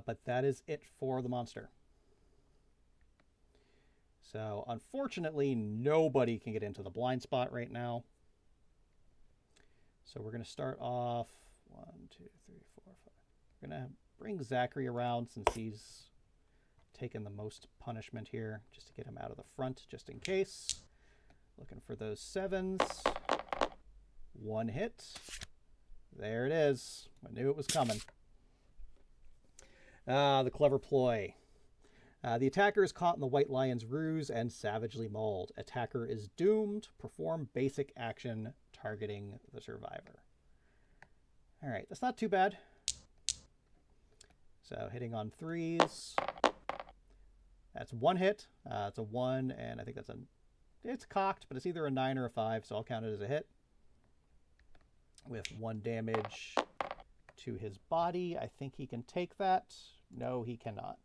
But that is it for the monster. So unfortunately, nobody can get into the blind spot right now. So we're going to start off 1, 2, 3, 4, 5. We're going to bring Zachary around since he's taken the most punishment here, just to get him out of the front, just in case. Looking for those 7s. 1 hit. There it is. I knew it was coming. The clever ploy. The attacker is caught in the White Lion's ruse and savagely mauled. Attacker is doomed. Perform basic action targeting the survivor. All right, that's not too bad. So hitting on 3s. That's 1 hit. It's a 1, and I think it's cocked, but it's either a 9 or a 5, so I'll count it as a hit. With 1 damage to his body. I think he can take that. No, he cannot.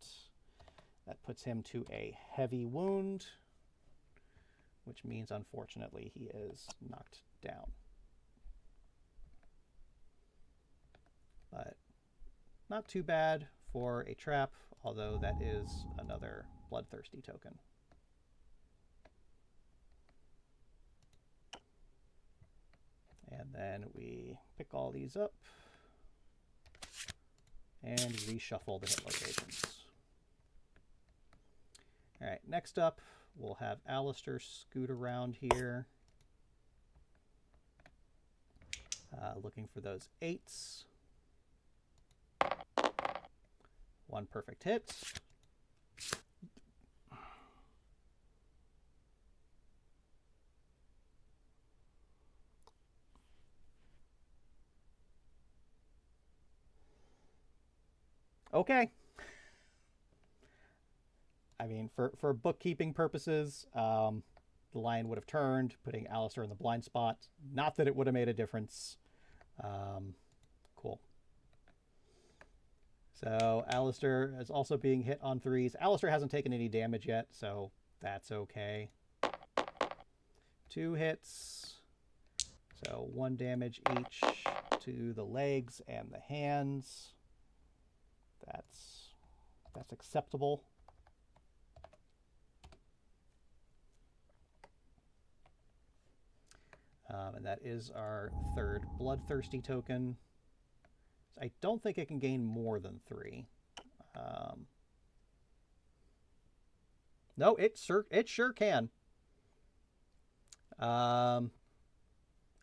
That puts him to a heavy wound, which means, unfortunately, he is knocked down. But not too bad for a trap, although that is another Bloodthirsty token. And then we pick all these up and reshuffle the hit locations. All right, next up, we'll have Alistair scoot around here. Looking for those 8s. 1 perfect hit. Okay. I mean, for bookkeeping purposes, the lion would have turned, putting Alistair in the blind spot. Not that it would have made a difference. Cool. So Alistair is also being hit on threes. Alistair hasn't taken any damage yet, so that's okay. 2 hits. So 1 damage each to the legs and the hands. That's acceptable. And that is our 3rd bloodthirsty token. I don't think it can gain more than 3. No, it sure can. And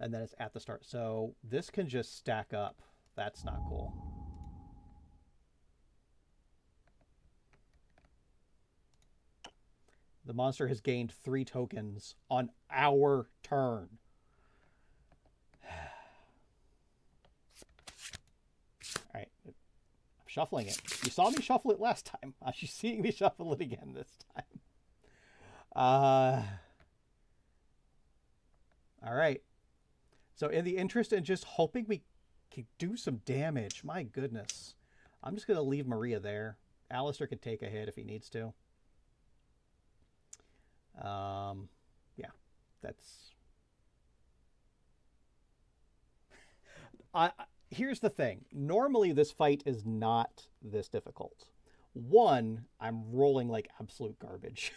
then it's at the start. So this can just stack up. That's not cool. The monster has gained 3 tokens on our turn. All right. I'm shuffling it. You saw me shuffle it last time. Are you seeing me shuffle it again this time? All right. So in the interest in just hoping we can do some damage, my goodness, I'm just going to leave Maria there. Alistair could take a hit if he needs to. Yeah, that's... Here's the thing. Normally this fight is not this difficult. 1, I'm rolling like absolute garbage.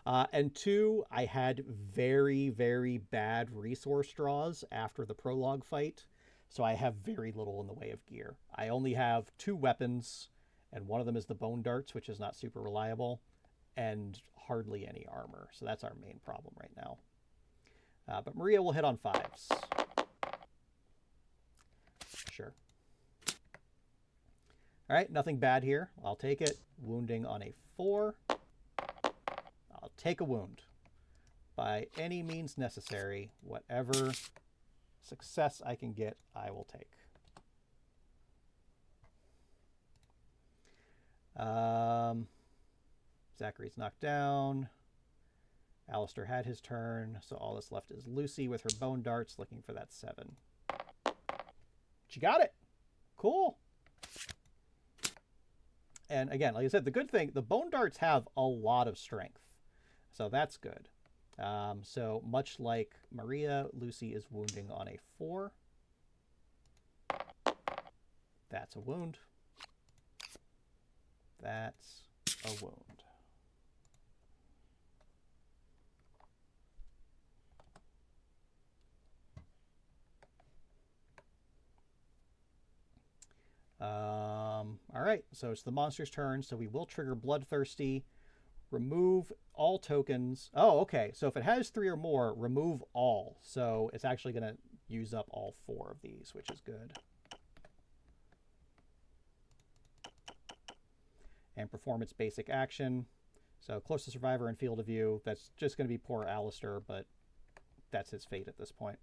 And 2, I had very, very bad resource draws after the prologue fight. So I have very little in the way of gear. I only have 2 weapons, and one of them is the bone darts, which is not super reliable, and hardly any armor. So that's our main problem right now. But Maria will hit on 5s. Sure. All right, nothing bad here. I'll take it. Wounding on a 4. I'll take a wound. By any means necessary, whatever success I can get, I will take. Zachary's knocked down. Alistair had his turn, so all that's left is Lucy with her bone darts looking for that 7. She got it. Cool. And again, like I said, the good thing, the bone darts have a lot of strength. So that's good. So much like Maria, Lucy is wounding on a 4. That's a wound. That's a wound. All right, so it's the monster's turn, so we will trigger Bloodthirsty. Remove all tokens. Oh, okay, so if it has 3 or more, remove all. So it's actually going to use up all 4 of these, which is good. And perform its basic action. So close to survivor and field of view. That's just going to be poor Alistair, but that's his fate at this point.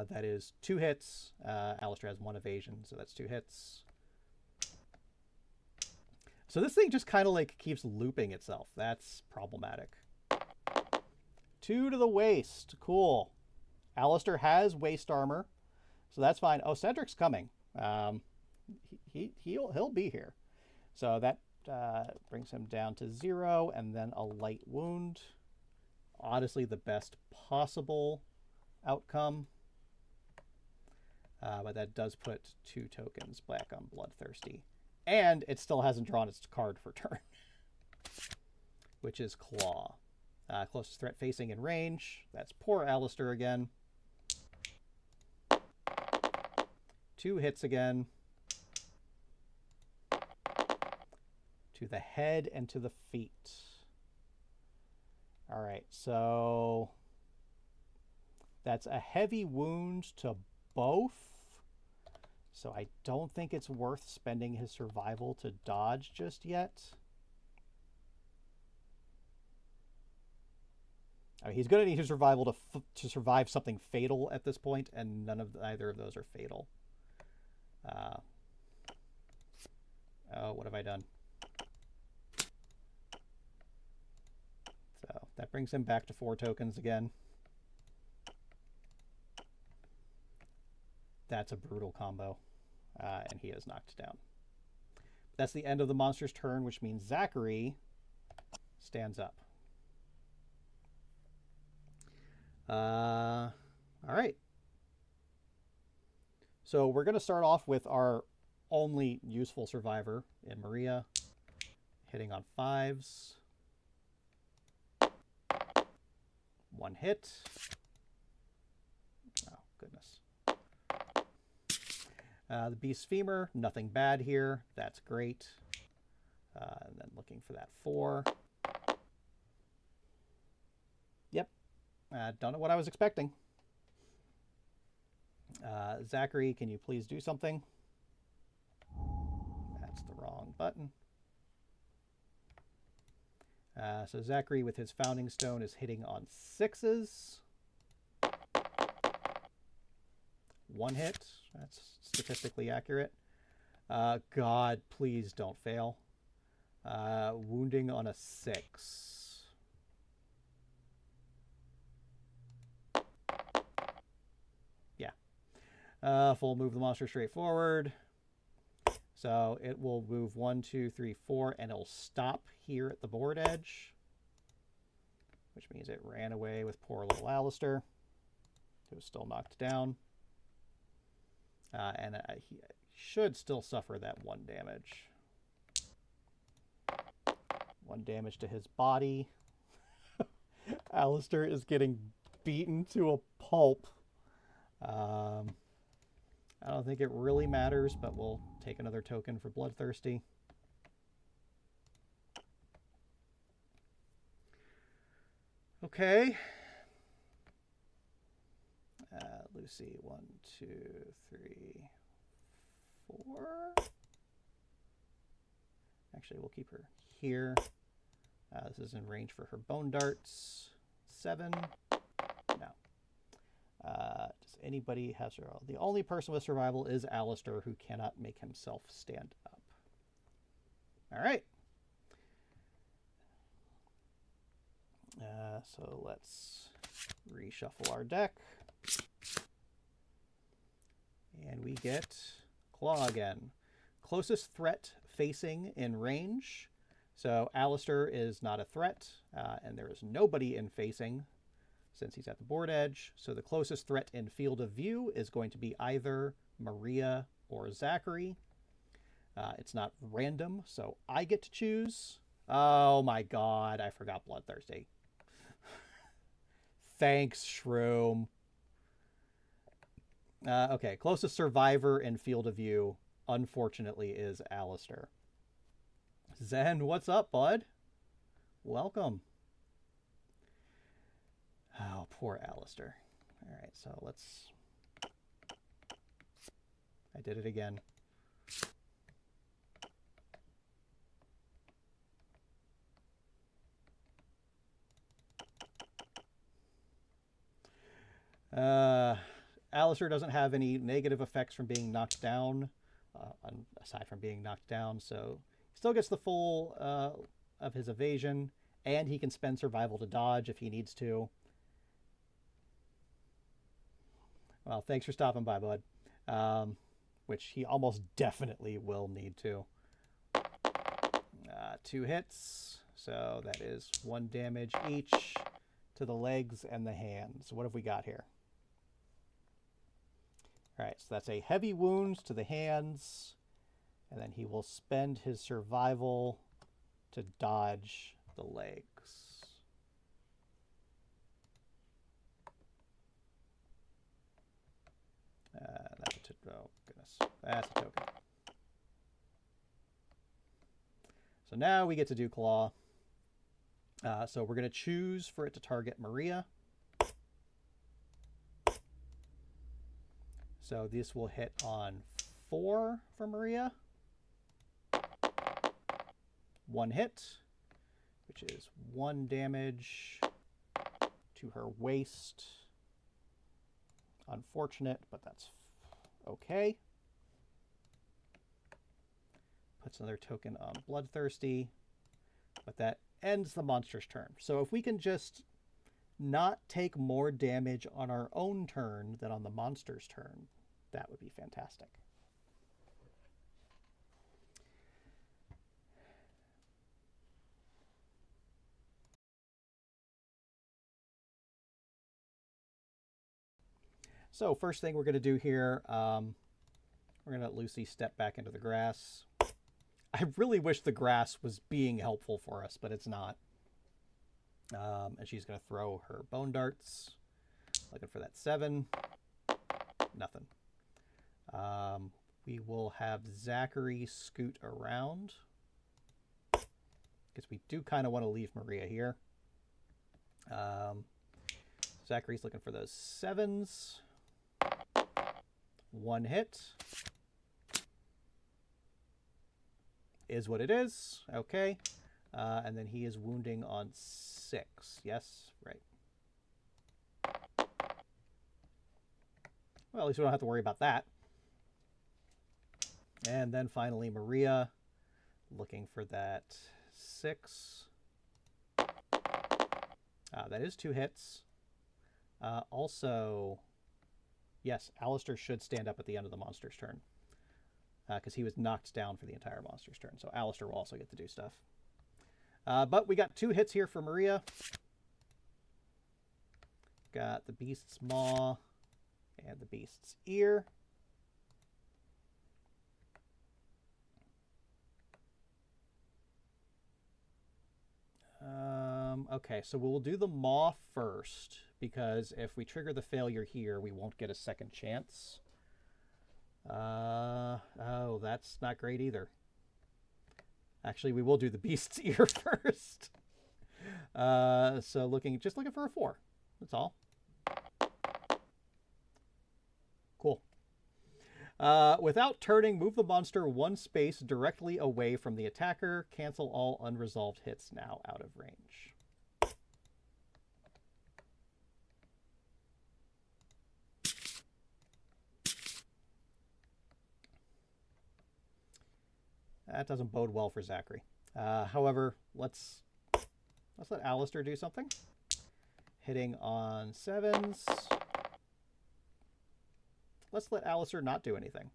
That is 2 hits. Alistair has 1 evasion, so that's 2 hits. So this thing just kind of like keeps looping itself. That's problematic. 2 to the waist. Cool. Alistair has waist armor, so that's fine. Oh, Cedric's coming. He'll be here. So that brings him down to 0, and then a light wound. Honestly, the best possible outcome. But that does put 2 tokens back on Bloodthirsty. And it still hasn't drawn its card for turn. Which is Claw. Closest threat facing in range. That's poor Alistair again. 2 hits again. To the head and to the feet. Alright, so that's a heavy wound to both. So I don't think it's worth spending his survival to dodge just yet. I mean, he's going to need his survival to survive something fatal at this point, and either of those are fatal. Oh, what have I done? So that brings him back to 4 tokens again. That's a brutal combo, and he is knocked down. That's the end of the monster's turn, which means Zachary stands up. All right. So we're going to start off with our only useful survivor in Maria, hitting on 5s. 1 hit. Oh, goodness. The Beast Femur, nothing bad here. That's great. And then looking for that 4. Yep. Don't know what I was expecting. Zachary, can you please do something? That's the wrong button. So Zachary with his Founding Stone is hitting on 6s. 1 hit. That's statistically accurate. God, please don't fail. Wounding on a 6. Yeah. Full move the monster straight forward. So it will move 1, 2, 3, 4, and it'll stop here at the board edge, which means it ran away with poor little Alistair, who was still knocked down. And he should still suffer that 1 damage. 1 damage to his body. Alistair is getting beaten to a pulp. I don't think it really matters, but we'll take another token for Bloodthirsty. Okay. Lucy, 1, 2, 3, 4. Actually, we'll keep her here. This is in range for her bone darts. 7. No. Does anybody have survival? The only person with survival is Alistair, who cannot make himself stand up. All right. So let's reshuffle our deck. And we get Claw again. Closest threat facing in range. So Alistair is not a threat, and there is nobody in facing since he's at the board edge. So the closest threat in field of view is going to be either Maria or Zachary. It's not random, so I get to choose. Oh my god, I forgot Bloodthirsty. Thanks, Shroom. Okay, closest survivor in field of view, unfortunately, is Alistair. Zen, what's up, bud? Welcome. Oh, poor Alistair. All right, so let's... I did it again. Alistair doesn't have any negative effects from being knocked down, aside from being knocked down, so he still gets the full of his evasion, and he can spend survival to dodge if he needs to. Well, thanks for stopping by, bud. Which he almost definitely will need to. 2 hits, so that is 1 damage each to the legs and the hands. What have we got here? All right, so that's a heavy wound to the hands, and then he will spend his survival to dodge the legs. Oh, goodness. That's a token. So now we get to do Claw. So we're going to choose for it to target Maria. So this will hit on 4 for Maria. 1 hit, which is 1 damage to her waist. Unfortunate, but that's okay. Puts another token on Bloodthirsty, but that ends the monster's turn. So if we can just not take more damage on our own turn than on the monster's turn, that would be fantastic. So first thing we're going to do here, we're going to let Lucy step back into the grass. I really wish the grass was being helpful for us, but it's not. And she's going to throw her bone darts. Looking for that 7. Nothing. We will have Zachary scoot around, because we do kind of want to leave Maria here. Zachary's looking for those 7s. 1 hit. Is what it is. Okay. And then he is wounding on 6. Yes? Right. Well, at least we don't have to worry about that. And then finally, Maria, looking for that 6. That is 2 hits. Also, yes, Alistair should stand up at the end of the monster's turn, because he was knocked down for the entire monster's turn. So Alistair will also get to do stuff. But we got 2 hits here for Maria. Got the Beast's Maw and the Beast's Ear. Okay, so we'll do the Maw first, because if we trigger the failure here, we won't get a second chance. Oh, that's not great either. Actually, we will do the Beast's Ear first. So just looking for a 4. That's all. Cool. Without turning, move the monster 1 space directly away from the attacker. Cancel all unresolved hits now out of range. That doesn't bode well for Zachary. However, let's let Alistair do something. Hitting on 7s. Let's let Alistair not do anything.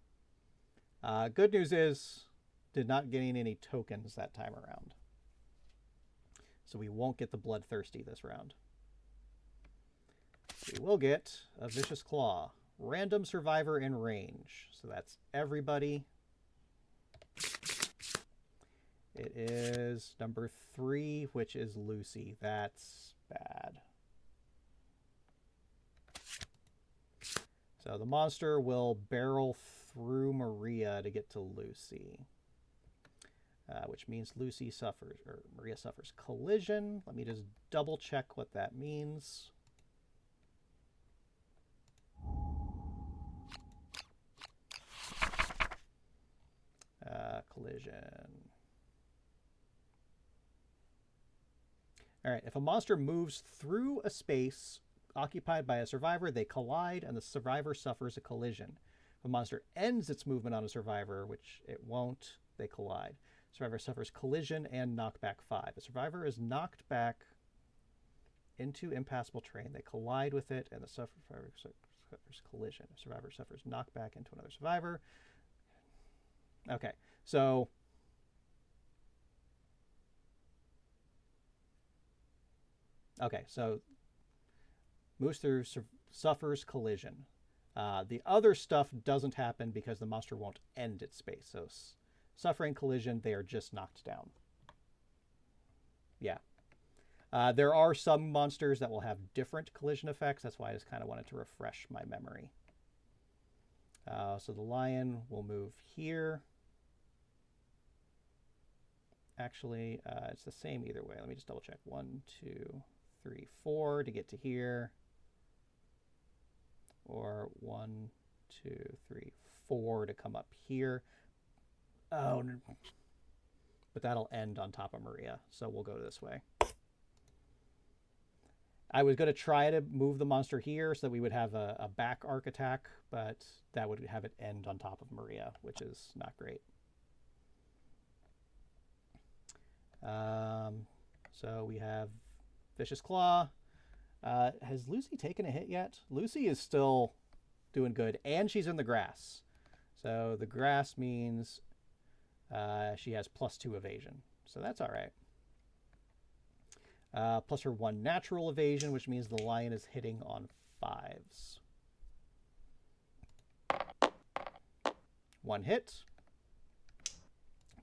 Good news is, did not gain any tokens that time around. So we won't get the Bloodthirsty this round. We will get a Vicious Claw. Random survivor in range. So that's everybody. It is number 3, which is Lucy. That's bad. So the monster will barrel through Maria to get to Lucy, which means Lucy suffers, or Maria suffers collision. Let me just double check what that means. Collision. All right, if a monster moves through a space occupied by a survivor, they collide and the survivor suffers a collision. If a monster ends its movement on a survivor, which it won't, they collide. Survivor suffers collision and knockback 5. A survivor is knocked back into impassable terrain. They collide with it and the survivor suffers collision. A survivor suffers knockback into another survivor. Okay, so moves through, suffers collision. The other stuff doesn't happen because the monster won't end its space. So suffering collision, they are just knocked down. Yeah. There are some monsters that will have different collision effects. That's why I just kind of wanted to refresh my memory. So the lion will move here. Actually, it's the same either way. Let me just double check. 1, 2, 3, 4 to get to here. Or 1, 2, 3, 4 to come up here. Oh, but that'll end on top of Maria, so we'll go this way. I was going to try to move the monster here so that we would have a back arc attack, but that would have it end on top of Maria, which is not great. So we have Vicious Claw. Has Lucy taken a hit yet? Lucy is still doing good, and she's in the grass. So the grass means she has +2 evasion, so that's all right. Plus her 1 natural evasion, which means the lion is hitting on 5s. 1 hit.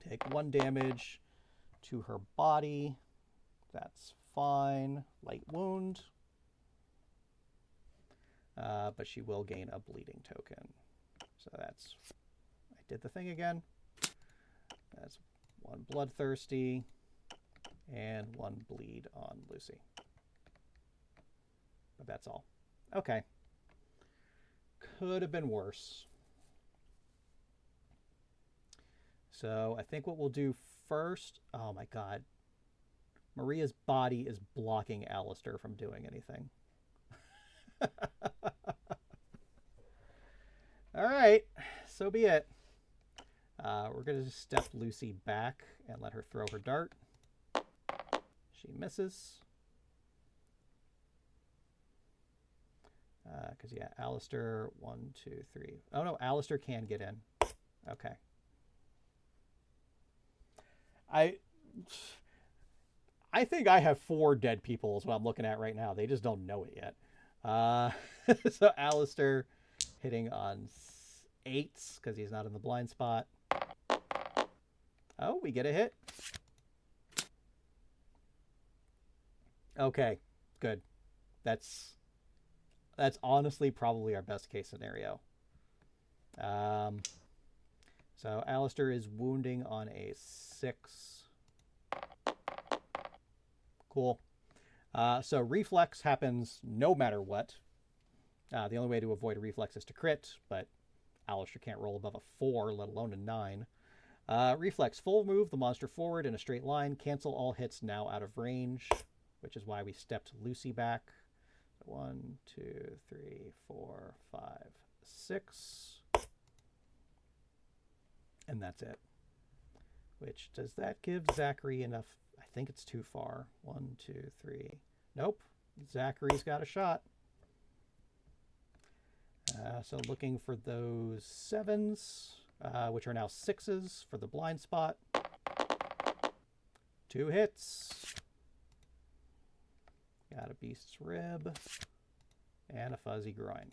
Take 1 damage to her body. That's fine. Light wound. But she will gain a bleeding token. So that's... I did the thing again. That's 1 bloodthirsty. And 1 bleed on Lucy. But that's all. Okay. Could have been worse. So I think what we'll do first... Oh my god. Maria's body is blocking Alistair from doing anything. Alright. So be it. We're going to just step Lucy back and let her throw her dart. She misses. Because, yeah, Alistair, 1, 2, 3. Oh, no, Alistair can get in. Okay. I think I have 4 dead people is what I'm looking at right now. They just don't know it yet. So Alistair hitting on 8s because he's not in the blind spot. Oh, we get a hit. Okay, good. That's honestly probably our best case scenario. So Alistair is wounding on a 6. Cool. So reflex happens no matter what. The only way to avoid a reflex is to crit, but Alistair can't roll above a 4, let alone a 9. Reflex, full move the monster forward in a straight line. Cancel all hits now out of range, which is why we stepped Lucy back. 1, 2, 3, 4, 5, 6. And that's it. Which, does that give Zachary enough? I think it's too far. 1, 2, 3. Nope. Zachary's got a shot. So looking for those 7s, which are now 6s for the blind spot. 2 hits. Got a beast's rib. And a fuzzy groin.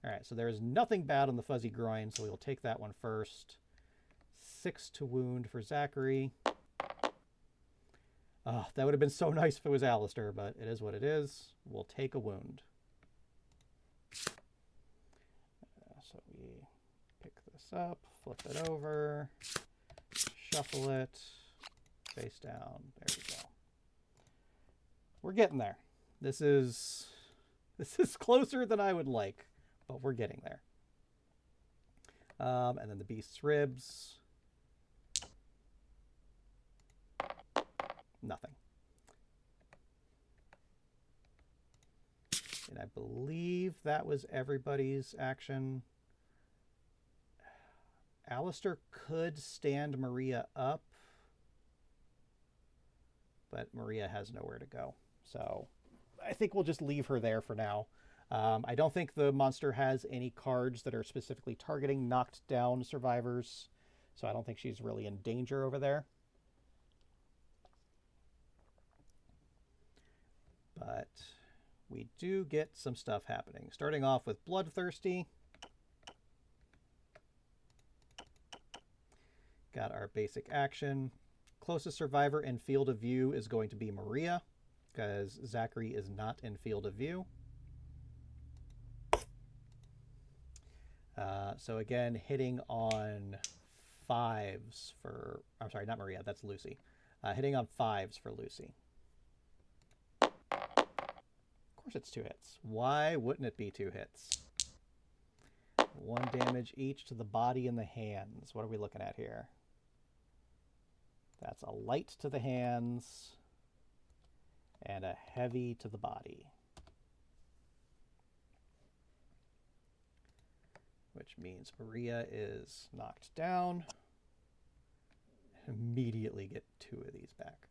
Alright, so there is nothing bad on the fuzzy groin, so we'll take that one first. 6 to wound for Zachary. Oh, that would have been so nice if it was Alistair, but it is what it is. We'll take a wound. So we pick this up, flip it over, shuffle it, face down. There we go. We're getting there. This is closer than I would like, but we're getting there. And then the beast's ribs. Nothing. And I believe that was everybody's action. Alistair could stand Maria up, but Maria has nowhere to go. So I think we'll just leave her there for now. I don't think the monster has any cards that are specifically targeting knocked down survivors, so I don't think she's really in danger over there. But we do get some stuff happening. Starting off with Bloodthirsty. Got our basic action. Closest survivor in field of view is going to be Maria, because Zachary is not in field of view. So again, hitting on 5s for... I'm sorry, not Maria, that's Lucy. Hitting on 5s for Lucy. Of course it's 2 hits. Why wouldn't it be 2 hits? 1 damage each to the body and the hands. What are we looking at here? That's a light to the hands and a heavy to the body. Which means Maria is knocked down. Immediately get 2 of these back.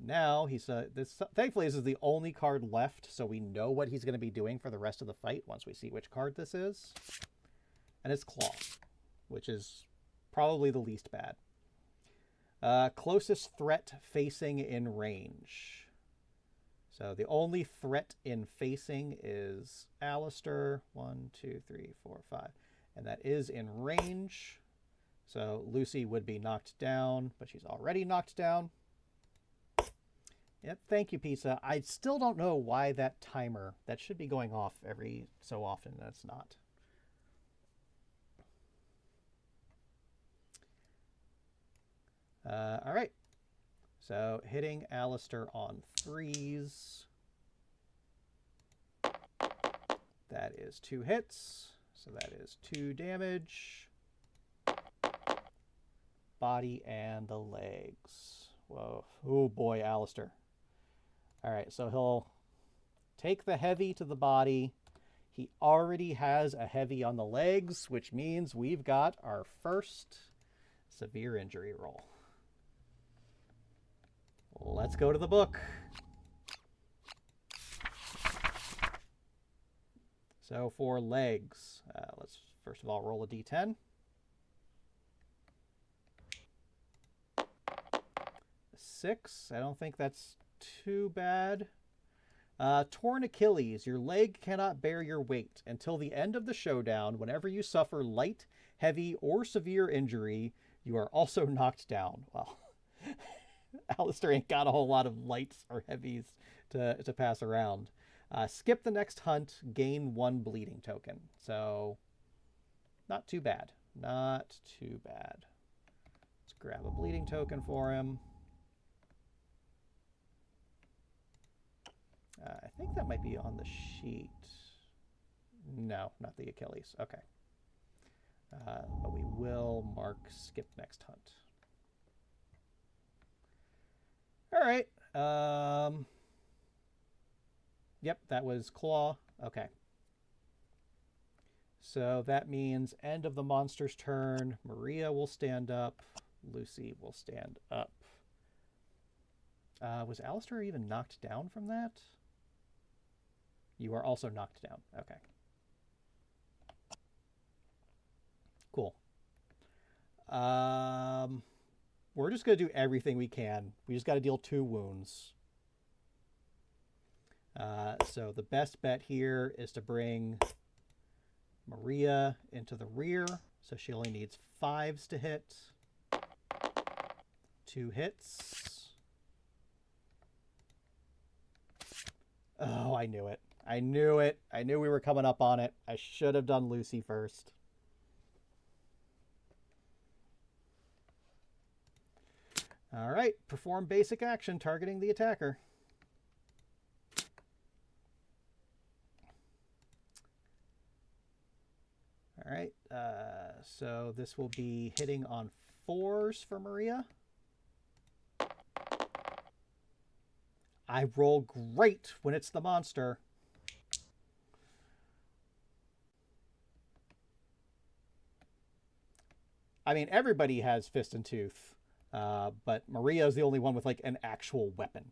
Now thankfully this is the only card left, so we know what he's going to be doing for the rest of the fight once we see which card this is. And it's Claw, which is probably the least bad. Closest threat facing in range. So the only threat in facing is Alistair. 1, 2, 3, 4, 5. And that is in range. So Lucy would be knocked down, but she's already knocked down. Yep, thank you, Pizza. I still don't know why that timer, that should be going off every so often, that's not. All right. So hitting Alistair on 3s. That is 2 hits. So that is 2 damage. Body and the legs. Whoa. Oh boy, Alistair. All right, so he'll take the heavy to the body. He already has a heavy on the legs, which means we've got our first severe injury roll. Let's go to the book. So for legs, let's first of all roll a d10. 6. I don't think that's too bad. Torn Achilles. Your leg cannot bear your weight. Until the end of the showdown, whenever you suffer light, heavy, or severe injury, you are also knocked down. Well, Alistair ain't got a whole lot of lights or heavies to pass around. Skip the next hunt, gain 1 bleeding token. So, not too bad. Not too bad. Let's grab a bleeding token for him. I think that might be on the sheet. No, not the Achilles. Okay. But we will mark skip next hunt. All right. Yep, that was Claw. Okay. So that means end of the monster's turn. Maria will stand up. Lucy will stand up. Was Alistair even knocked down from that? You are also knocked down. Okay. Cool. We're just going to do everything we can. We just got to deal 2 wounds. So the best bet here is to bring Maria into the rear. So she only needs 5s to hit. 2 hits. Oh, I knew it. I knew it. I knew we were coming up on it. I should have done Lucy first. All right. Perform basic action targeting the attacker. All right. So this will be hitting on 4s for Maria. I roll great when it's the monster. I mean, everybody has Fist and Tooth, but Maria is the only one with like an actual weapon.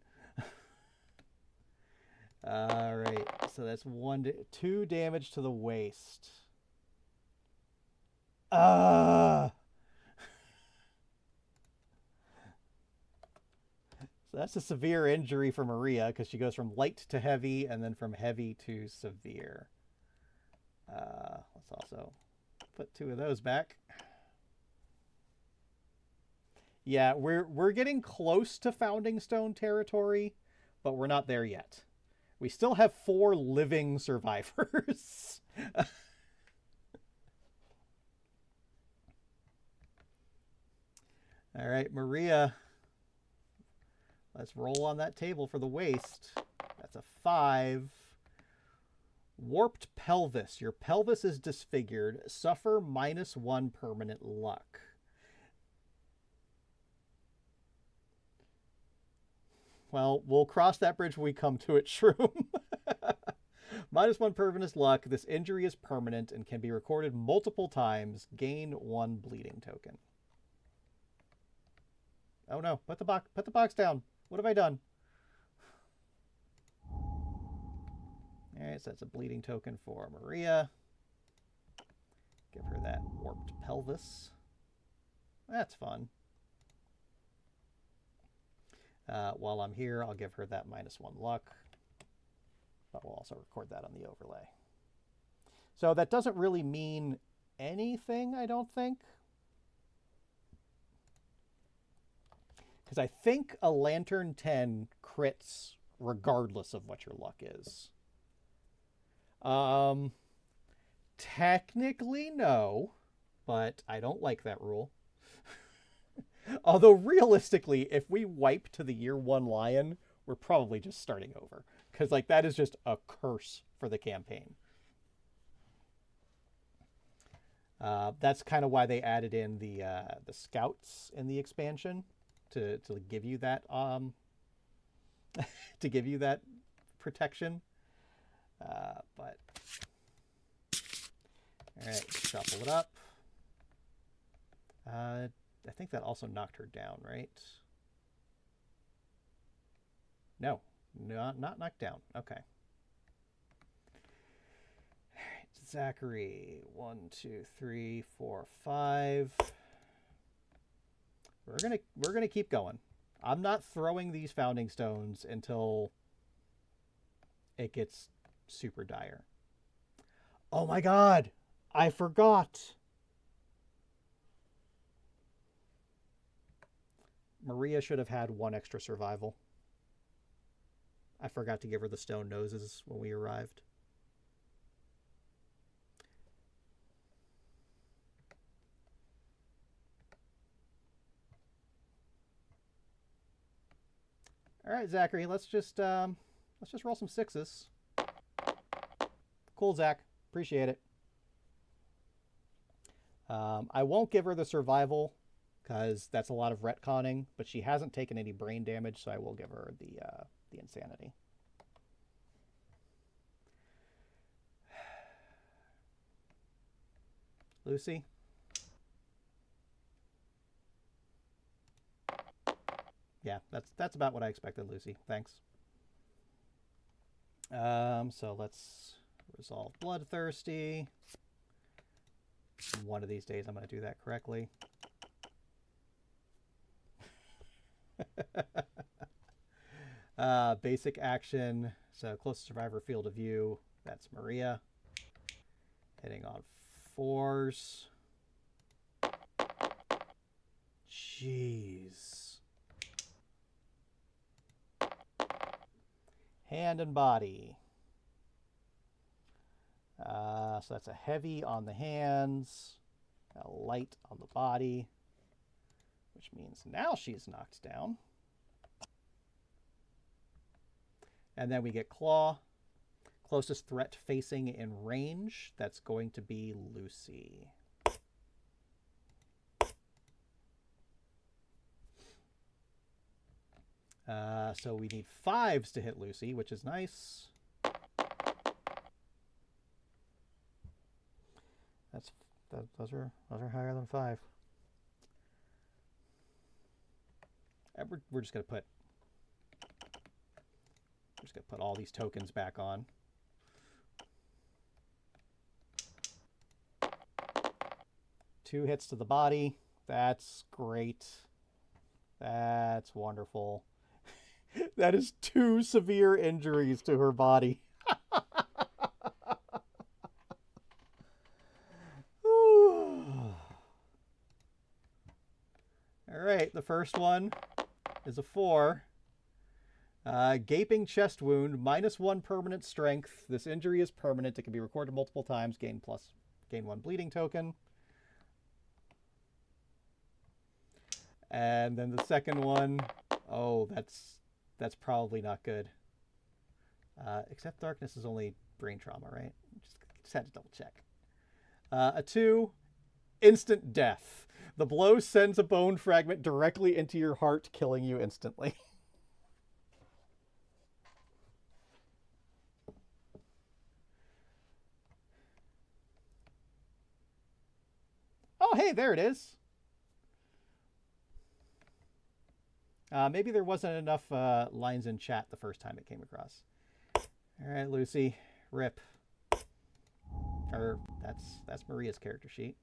All right, so that's 2 damage to the waist. So that's a severe injury for Maria because she goes from light to heavy and then from heavy to severe. Let's also put 2 of those back. Yeah, we're getting close to Founding Stone territory, but we're not there yet. We still have 4 living survivors. All right, Maria. Let's roll on that table for the waist. That's a 5. Warped pelvis. Your pelvis is disfigured. Suffer -1 permanent luck. Well, we'll cross that bridge when we come to it, Shroom. -1 permanent luck. This injury is permanent and can be recorded multiple times. Gain 1 bleeding token. Oh no! Put the box down. What have I done? All right, so that's a bleeding token for Maria. Give her that warped pelvis. That's fun. While I'm here, I'll give her that -1 luck. But we'll also record that on the overlay. So that doesn't really mean anything, I don't think. Because I think a Lantern 10 crits regardless of what your luck is. Technically, no. But I don't like that rule. Although, realistically, if we wipe to the year 1 Lion, we're probably just starting over. Because, like, that is just a curse for the campaign. That's kind of why they added in the scouts in the expansion to give you that to give you that protection. But all right, shuffle it up. I think that also knocked her down, right? No, not knocked down. Okay. All right, Zachary. 1, 2, 3, 4, 5. We're gonna keep going. I'm not throwing these founding stones until it gets super dire. Oh my god! I forgot! Maria should have had 1 extra survival. I forgot to give her the stone noses when we arrived. All right, Zachary, let's just roll some 6s. Cool, Zach. Appreciate it. I won't give her the survival because that's a lot of retconning, but she hasn't taken any brain damage, so I will give her the insanity. Lucy? Yeah, that's about what I expected, Lucy. Thanks. So let's resolve Bloodthirsty. One of these days I'm going to do that correctly. Basic action. So closest survivor field of view. That's Maria. Hitting on 4s. Jeez. Hand and body. So that's a heavy on the hands, a light on the body, which means now she's knocked down. And then we get claw. Closest threat facing in range, that's going to be Lucy. So we need 5s to hit Lucy, which is nice. Those are higher than 5. We're just gonna put all these tokens back on. Two hits to the body. That's great. That's wonderful. That is 2 severe injuries to her body. All right, the first one is a 4. Gaping chest wound, -1 permanent strength. This injury is permanent. It can be recorded multiple times. Gain 1 bleeding token. And then the second one, oh, that's probably not good. Except darkness is only brain trauma, right? Just had to double check. A 2, instant death. The blow sends a bone fragment directly into your heart, killing you instantly. Oh, hey, there it is. Maybe there wasn't enough lines in chat the first time it came across. All right, Lucy, rip. Or that's Maria's character sheet.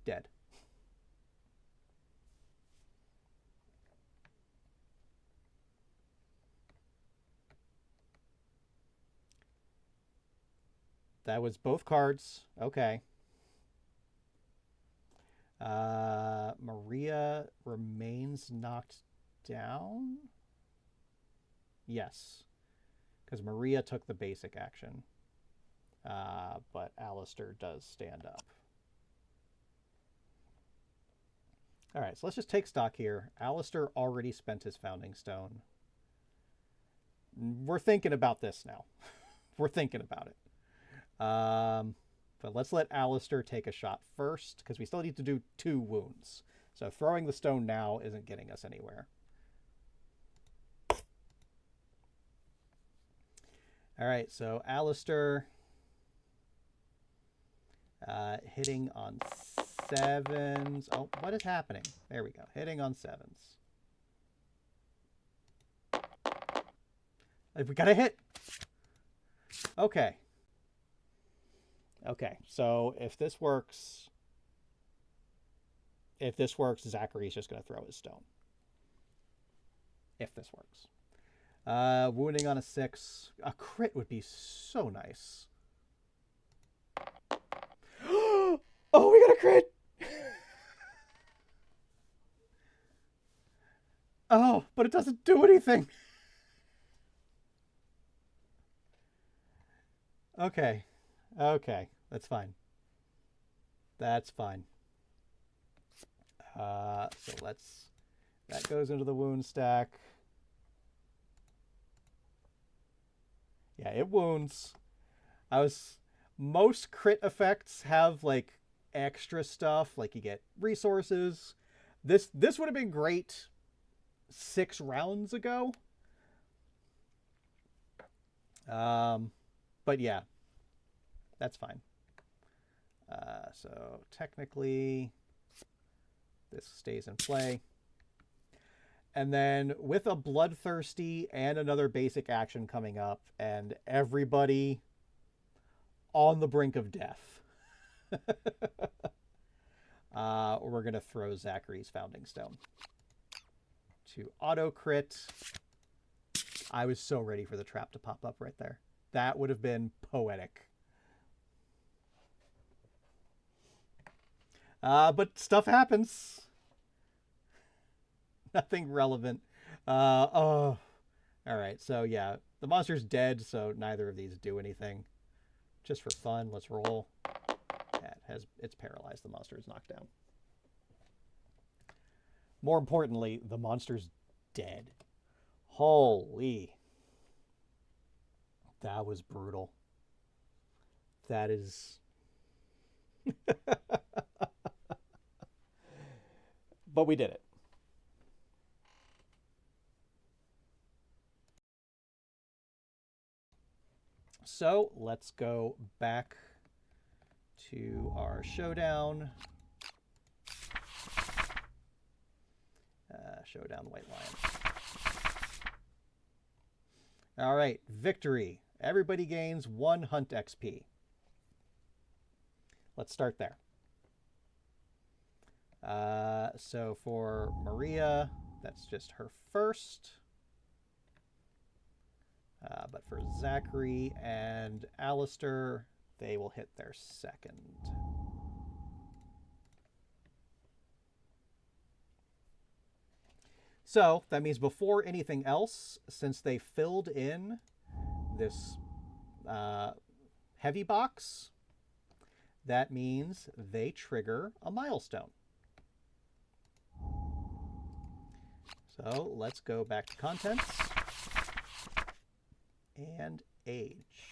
Dead. That was both cards. Okay. Maria remains knocked down? Yes. Because Maria took the basic action. But Alistair does stand up. All right, so let's just take stock here. Alistair already spent his Founding Stone. We're thinking about this now. We're thinking about it. But let's let Alistair take a shot first, because we still need to do 2 wounds. So throwing the stone now isn't getting us anywhere. All right, so Alistair hitting on 7s. Oh, what is happening? There we go. Hitting on 7s. We got a hit. Okay. Okay, so if this works, Zachary's just going to throw his stone. If this works. Wounding on a 6. A crit would be so nice. Oh, we got a crit! Oh, but it doesn't do anything. Okay. Okay, that's fine. That's fine. So that goes into the wound stack. Yeah, it wounds. Most crit effects have like extra stuff, like you get resources. This would have been great 6 rounds ago. But yeah, that's fine. So technically, this stays in play. And then with a Bloodthirsty and another basic action coming up, and everybody on the brink of death, we're going to throw Zachary's Founding Stone. To auto crit. I was so ready for the trap to pop up right there. That would have been poetic. But stuff happens. Nothing relevant. Oh. Alright, so yeah. The monster's dead, so neither of these do anything. Just for fun, let's roll. Yeah, it's paralyzed. The monster is knocked down. More importantly, the monster's dead. Holy. That was brutal. That is... But we did it. So let's go back to our showdown. Showdown White Lion. All right, victory. Everybody gains 1 hunt XP. Let's start there. So for Maria, that's just her first. But for Zachary and Alistair, they will hit their second. So that means before anything else, since they filled in this heavy box, that means they trigger a milestone. So let's go back to contents and age.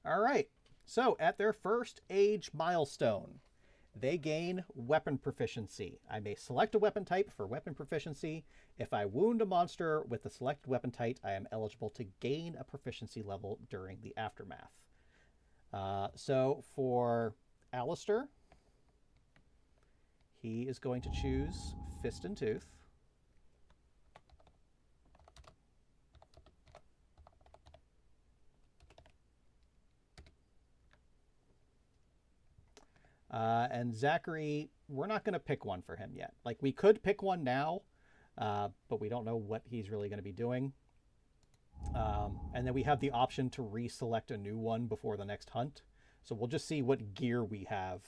All right, so at their first age milestone, they gain weapon proficiency. I may select a weapon type for weapon proficiency. If I wound a monster with the selected weapon type, I am eligible to gain a proficiency level during the aftermath. So for Alistair, he is going to choose Fist and Tooth. And Zachary, we're not going to pick one for him yet. Like, we could pick one now, but we don't know what he's really going to be doing. And then we have the option to reselect a new one before the next hunt. So we'll just see what gear we have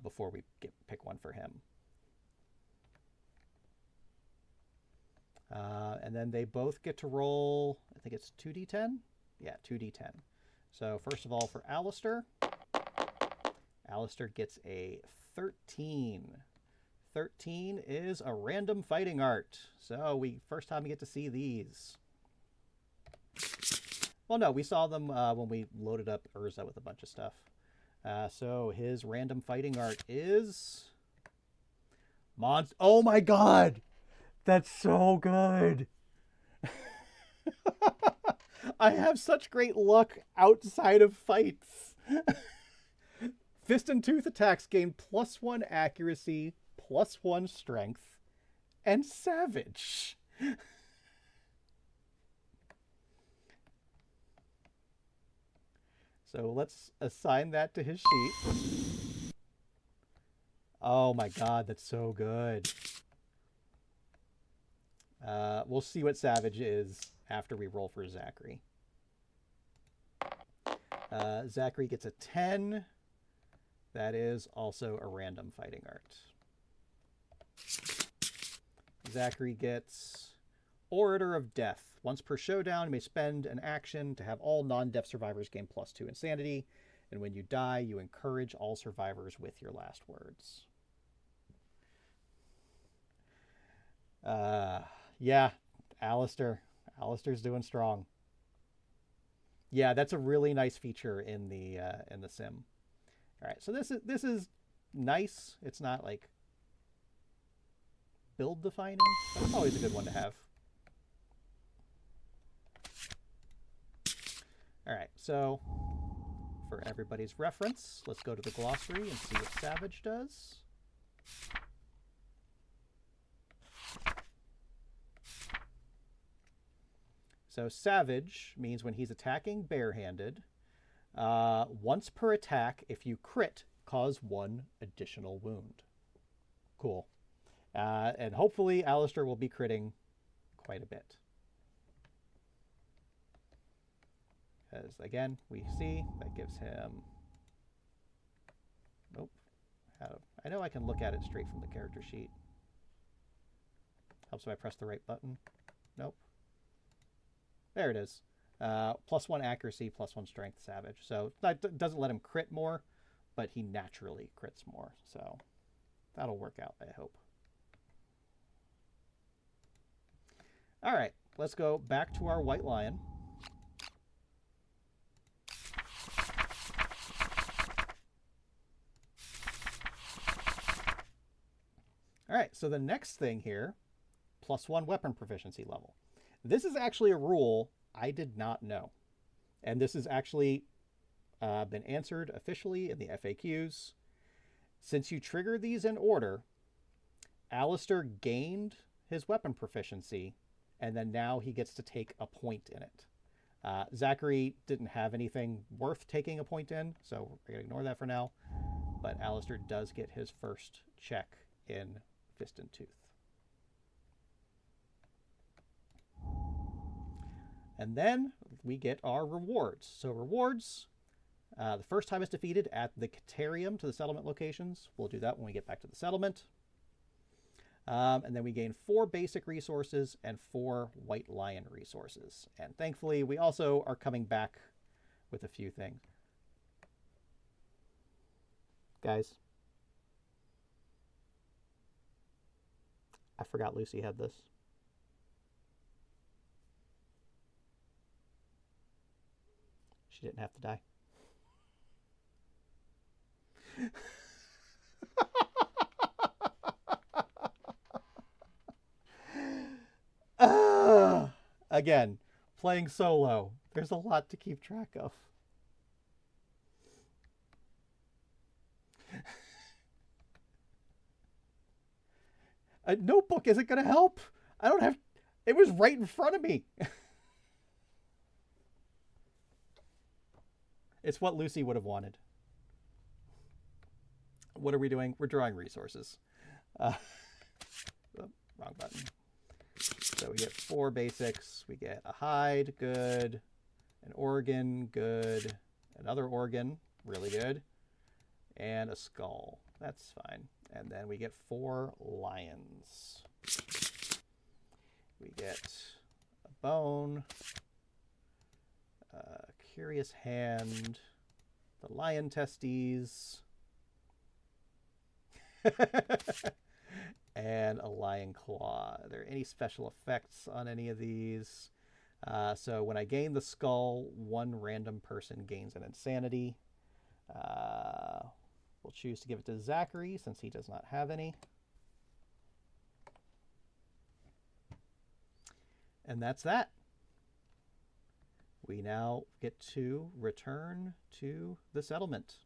before we pick one for him. And then they both get to roll, I think it's 2d10? Yeah, 2d10. So first of all, for Alistair, Alistair gets a 13. 13 is a random fighting art. So first time we get to see these. Well, no, we saw them when we loaded up Urza with a bunch of stuff. So his random fighting art is... Oh my god! That's so good! I have such great luck outside of fights. Fist and Tooth attacks gain +1 accuracy, +1 strength, and Savage. So let's assign that to his sheet. Oh my god, that's so good. We'll see what Savage is after we roll for Zachary. Zachary gets a 10. That is also a random fighting art. Zachary gets Orator of Death. Once per showdown, you may spend an action to have all non-death survivors gain +2 insanity. And when you die, you encourage all survivors with your last words. Yeah, Alistair. Alistair's doing strong. Yeah, that's a really nice feature in the sim. All right, so this is nice. It's not like build defining, but it's always a good one to have. All right, so for everybody's reference, let's go to the glossary and see what Savage does. So Savage means when he's attacking barehanded, once per attack, if you crit, cause 1 additional wound. Cool. And hopefully Alistair will be critting quite a bit. As again, we see that gives him... Nope. I know I can look at it straight from the character sheet. Helps if I press the right button. Nope. There it is. +1 accuracy, +1 strength, Savage. So that doesn't let him crit more, but he naturally crits more. So that'll work out, I hope. All right, let's go back to our White Lion. All right, so the next thing here, +1 weapon proficiency level. This is actually a rule I did not know. And this has actually been answered officially in the FAQs. Since you trigger these in order, Alistair gained his weapon proficiency, and then now he gets to take a point in it. Zachary didn't have anything worth taking a point in, so we're going to ignore that for now. But Alistair does get his first check in Fist and Tooth. And then we get our rewards. So rewards, the first time it's defeated at the Caterium to the settlement locations. We'll do that when we get back to the settlement. And then we gain 4 basic resources and 4 White Lion resources. And thankfully, we also are coming back with a few things. Guys, I forgot Lucy had this. She didn't have to die. Again, playing solo, there's a lot to keep track of. A notebook isn't going to help. I don't have. It was right in front of me. It's what Lucy would have wanted. What are we doing? We're drawing resources. Oh, wrong button. So we get 4 basics. We get a hide, good. An organ, good. Another organ, really good. And a skull. That's fine. And then we get 4 lions. We get a bone, a curious hand, the lion testes, and a lion claw. Are there any special effects on any of these? So when I gain the skull, 1 random person gains an insanity. We'll choose to give it to Zachary since he does not have any. And that's that. We now get to return to the settlement.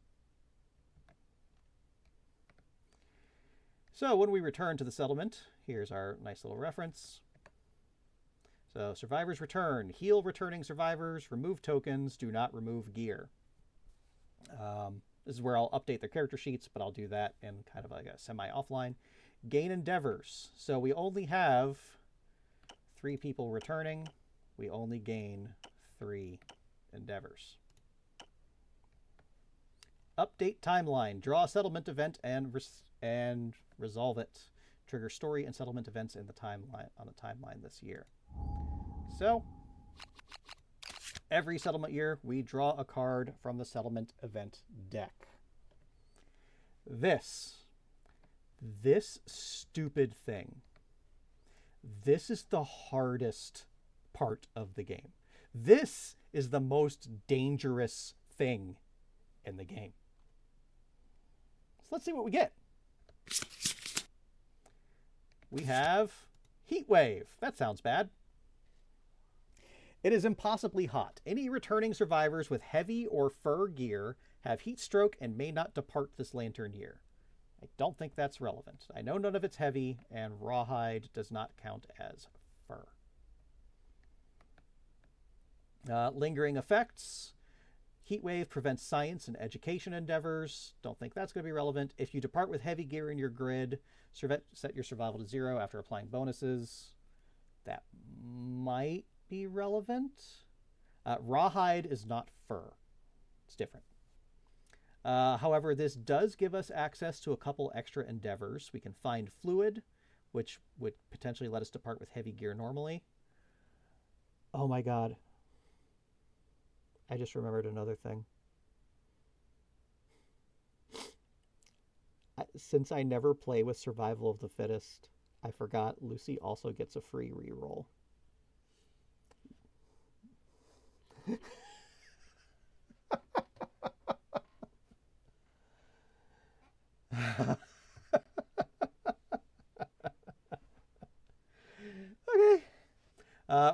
So when we return to the settlement, here's our nice little reference. So survivors return. Heal returning survivors. Remove tokens. Do not remove gear. This is where I'll update their character sheets, but I'll do that in kind of like a semi-offline. Gain endeavors. So we only have 3 people returning. We only gain 3 endeavors. Update timeline. Draw a settlement event and resolve it. Trigger story and settlement events in the timeline on the timeline this year. So every settlement year, we draw a card from the settlement event deck. This stupid thing. This is the hardest part of the game. This is the most dangerous thing in the game. So let's see what we get. We have Heat Wave. That sounds bad. It is impossibly hot. Any returning survivors with heavy or fur gear have heat stroke and may not depart this lantern year. I don't think that's relevant. I know none of it's heavy, and rawhide does not count as fur. Lingering effects. Heatwave prevents science and education endeavors. Don't think that's going to be relevant. If you depart with heavy gear in your grid, set your survival to 0 after applying bonuses. That might be relevant. Rawhide is not fur. It's different. However, this does give us access to a couple extra endeavors. We can find fluid, which would potentially let us depart with heavy gear normally. Oh my god. I just remembered another thing. Since I never play with Survival of the Fittest, I forgot Lucy also gets a free reroll. Okay.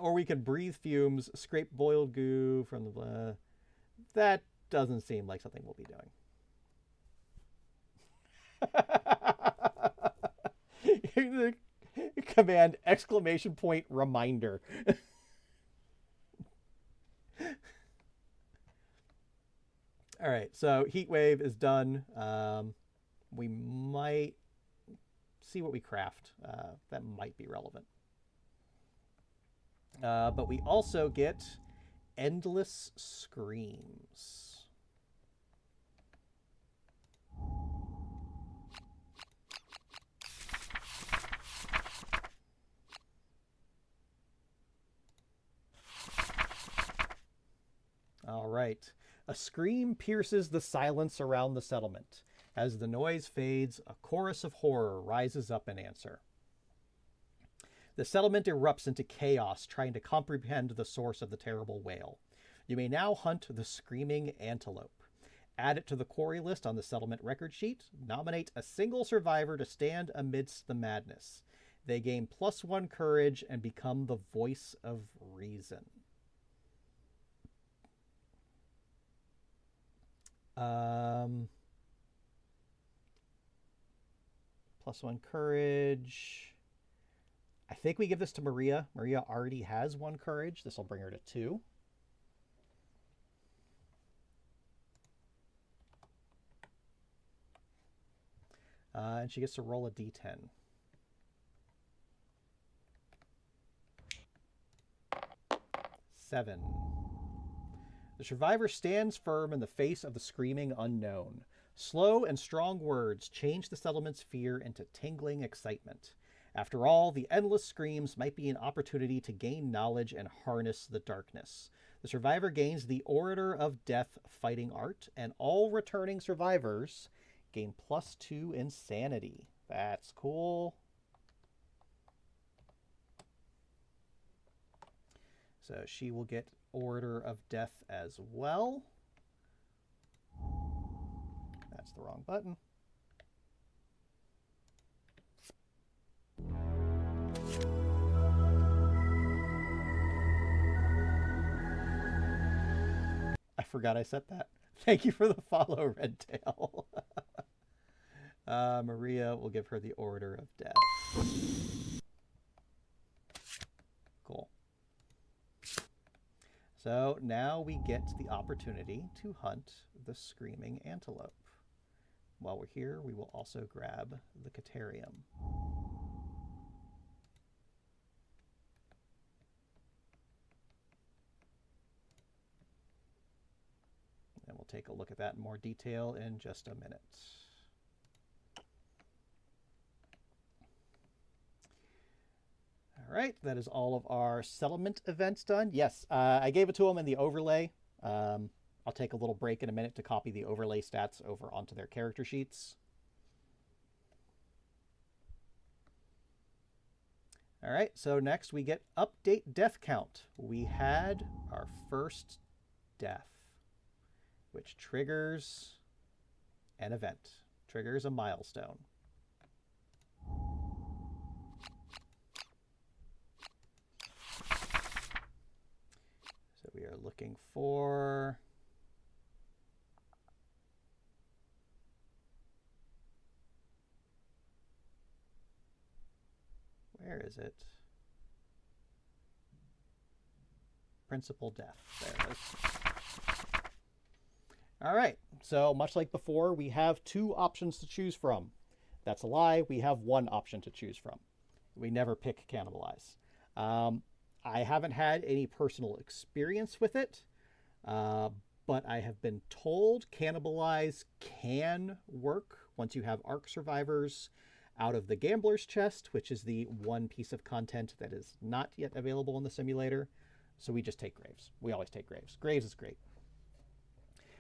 Or we can breathe fumes, scrape boiled goo from the... that doesn't seem like something we'll be doing. Command exclamation point reminder. All right, so heat wave is done. We might see what we craft. That might be relevant. But we also get endless screams. All right. A scream pierces the silence around the settlement. As the noise fades, a chorus of horror rises up in answer. The settlement erupts into chaos, trying to comprehend the source of the terrible wail. You may now hunt the screaming antelope. Add it to the quarry list on the settlement record sheet. Nominate a single survivor to stand amidst the madness. They gain +1 courage and become the voice of reason. +1 courage. I think we give this to Maria. Maria already has 1 courage. This will bring her to 2. And she gets to roll a d10. 7. The survivor stands firm in the face of the screaming unknown. Slow and strong words change the settlement's fear into tingling excitement. After all, the endless screams might be an opportunity to gain knowledge and harness the darkness. The survivor gains the Orator of Death fighting art, and all returning survivors gain +2 insanity. That's cool. So she will get Orator of Death as well. That's the wrong button. I forgot I set that. Thank you for the follow, Redtail. Maria will give her the Orator of Death. Cool. So now we get the opportunity to hunt the Screaming Antelope. While we're here, we will also grab the Caterium. And we'll take a look at that in more detail in just a minute. All right, that is all of our settlement events done. Yes, I gave it to them in the overlay. I'll take a little break in a minute to copy the overlay stats over onto their character sheets. All right, so next we get update death count. We had our first death, which triggers an event, triggers a milestone. So we are looking for where is it? Principal death. There it is. All right. So much like before, we have 2 options to choose from. That's a lie. We have 1 option to choose from. We never pick cannibalize. I haven't had any personal experience with it, but I have been told cannibalize can work once you have ARC survivors out of the gambler's chest, which is the 1 piece of content that is not yet available in the simulator. So we just take graves. We always take graves. Graves is great.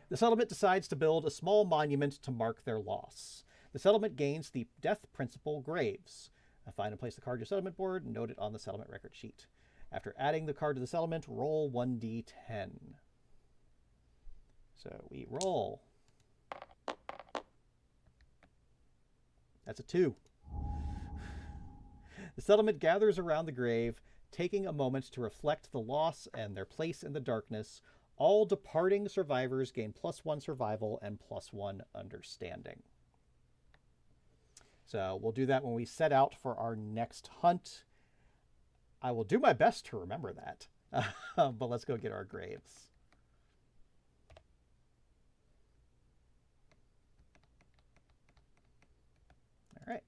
The settlement decides to build a small monument to mark their loss. The settlement gains the death principle graves. Find and place the card to your settlement board and note it on the settlement record sheet. After adding the card to the settlement, roll 1d10. So we roll. That's a 2. The settlement gathers around the grave, taking a moment to reflect the loss and their place in the darkness. All departing survivors gain +1 survival and +1 understanding. So we'll do that when we set out for our next hunt. I will do my best to remember that. But let's go get our graves. All right.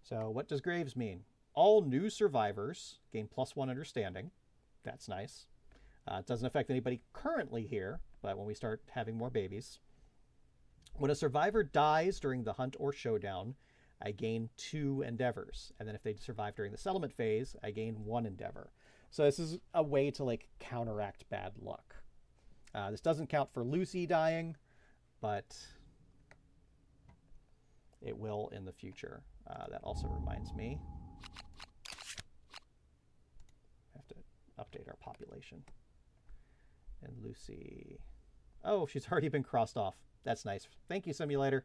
So what does graves mean? All new survivors gain +1 understanding. That's nice. It doesn't affect anybody currently here, but when we start having more babies. When a survivor dies during the hunt or showdown, I gain 2 endeavors. And then if they survive during the settlement phase, I gain 1 endeavor. So this is a way to like counteract bad luck. This doesn't count for Lucy dying, but it will in the future. That also reminds me, I have to update our population. And Lucy, oh, she's already been crossed off. That's nice. Thank you, simulator.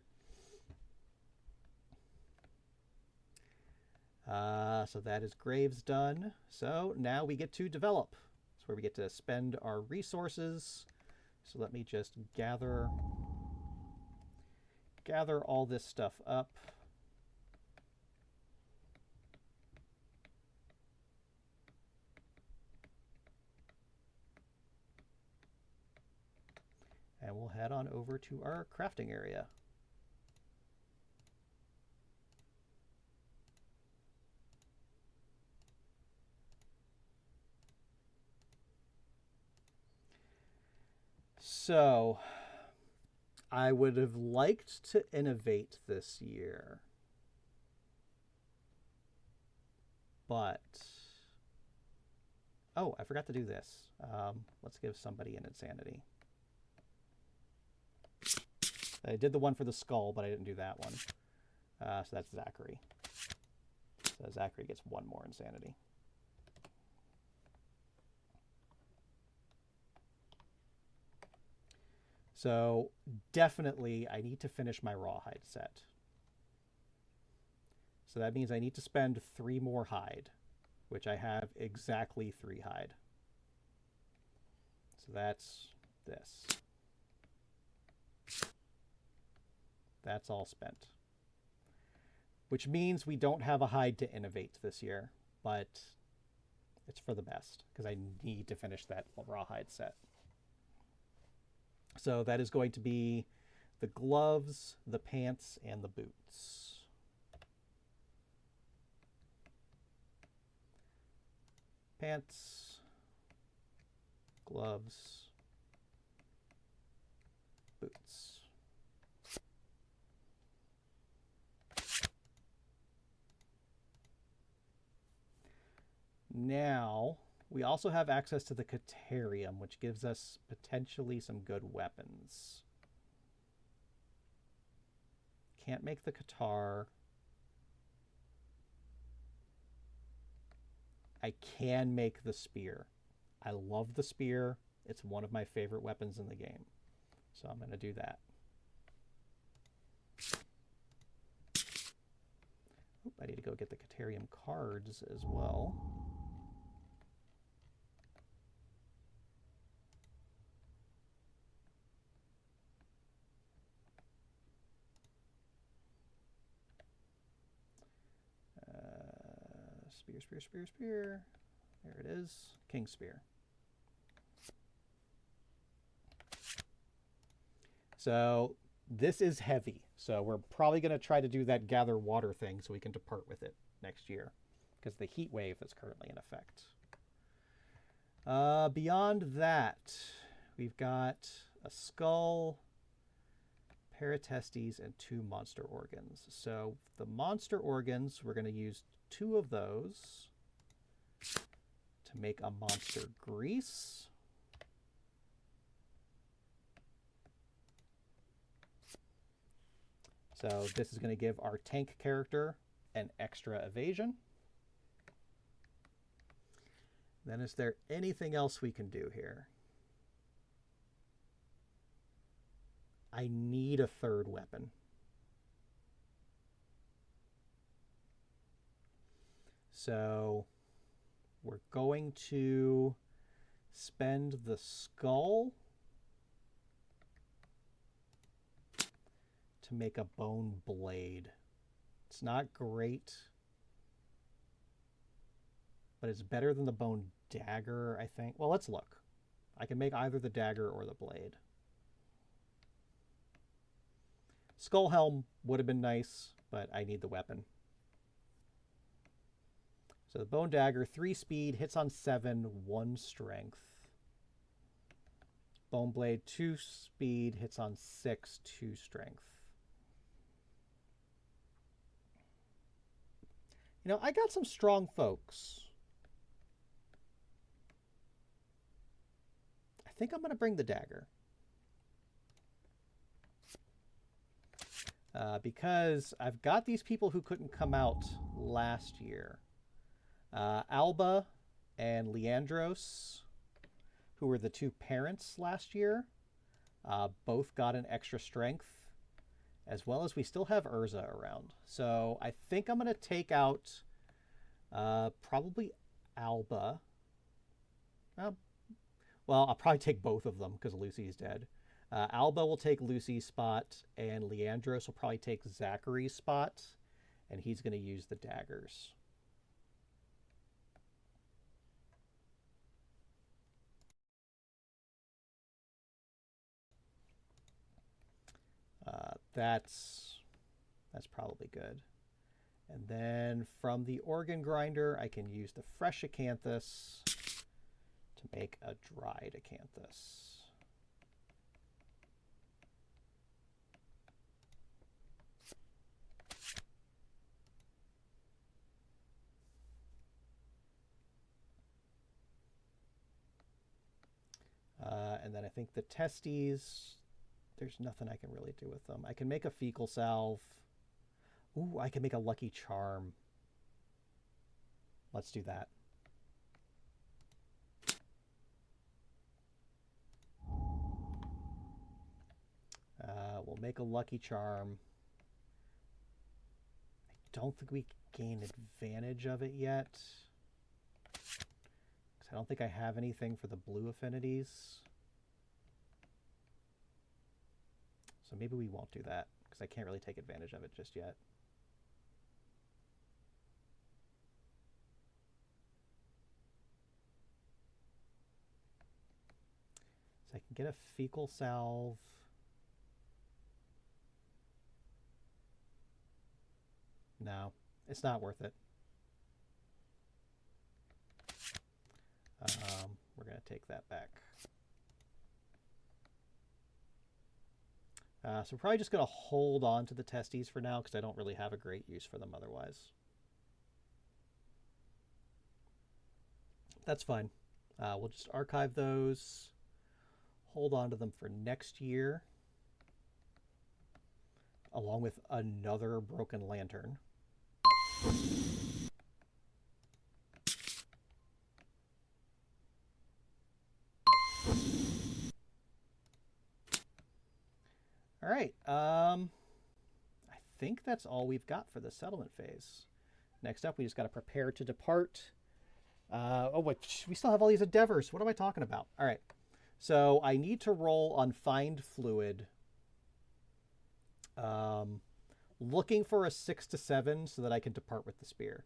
So that is Graves done. So now we get to develop. That's where we get to spend our resources. So let me just gather all this stuff up. And we'll head on over to our crafting area. So, I would have liked to innovate this year. But, oh, I forgot to do this. Let's give somebody an insanity. I did the one for the skull, but I didn't do that one. So that's Zachary. So Zachary gets one more insanity. So definitely I need to finish my rawhide set. So that means I need to spend 3 more hide, which I have exactly 3 hide. So that's this. That's all spent. Which means we don't have a hide to innovate this year, but it's for the best because I need to finish that rawhide set. So that is going to be the gloves, the pants, and the boots. Pants, gloves, boots. Now, we also have access to the Caterium, which gives us potentially some good weapons. Can't make the Qatar. I can make the spear. I love the spear. It's one of my favorite weapons in the game. So I'm going to do that. Oop, I need to go get the Caterium cards as well. Spear. There it is. King Spear. So this is heavy. So we're probably going to try to do that gather water thing so we can depart with it next year because the heat wave is currently in effect. Beyond that, we've got a skull, paratestes, and 2 monster organs. So the monster organs, we're going to use 2 of those to make a monster grease. So this is going to give our tank character an extra evasion. Then is there anything else we can do here? I need a 3rd weapon. So we're going to spend the skull to make a bone blade. It's not great, but it's better than the bone dagger, I think. Well, let's look. I can make either the dagger or the blade. Skull helm would have been nice, but I need the weapon. So the bone dagger, 3 speed, hits on 7, 1 strength. Bone blade, 2 speed, hits on 6, 2 strength. You know, I got some strong folks. I think I'm going to bring the dagger. Because I've got these people who couldn't come out last year. Alba and Leandros, who were the 2 parents last year. Both got an extra strength, as well as we still have Urza around. So I think I'm going to take out probably Alba. Well, I'll probably take both of them because Lucy's dead. Alba will take Lucy's spot, and Leandros will probably take Zachary's spot, and he's going to use the daggers. That's probably good. And then from the organ grinder, I can use the fresh acanthus to make a dried acanthus. And then I think the testes, there's nothing I can really do with them. I can make a fecal salve. Ooh, I can make a lucky charm. Let's do that. We'll make a lucky charm. I don't think we gain advantage of it yet. I don't think I have anything for the blue affinities. So maybe we won't do that, because I can't really take advantage of it just yet. So I can get a fecal salve. No, it's not worth it. We're going to take that back. So we're probably just going to hold on to the testes for now because I don't really have a great use for them otherwise. That's fine. We'll just archive those, hold on to them for next year, along with another broken lantern. All right. I think that's all we've got for the settlement phase. Next up, we just got to prepare to depart. Oh, wait, we still have all these endeavors. What am I talking about? All right. So I need to roll on Find Fluid. Looking for a 6 to 7 so that I can depart with the spear.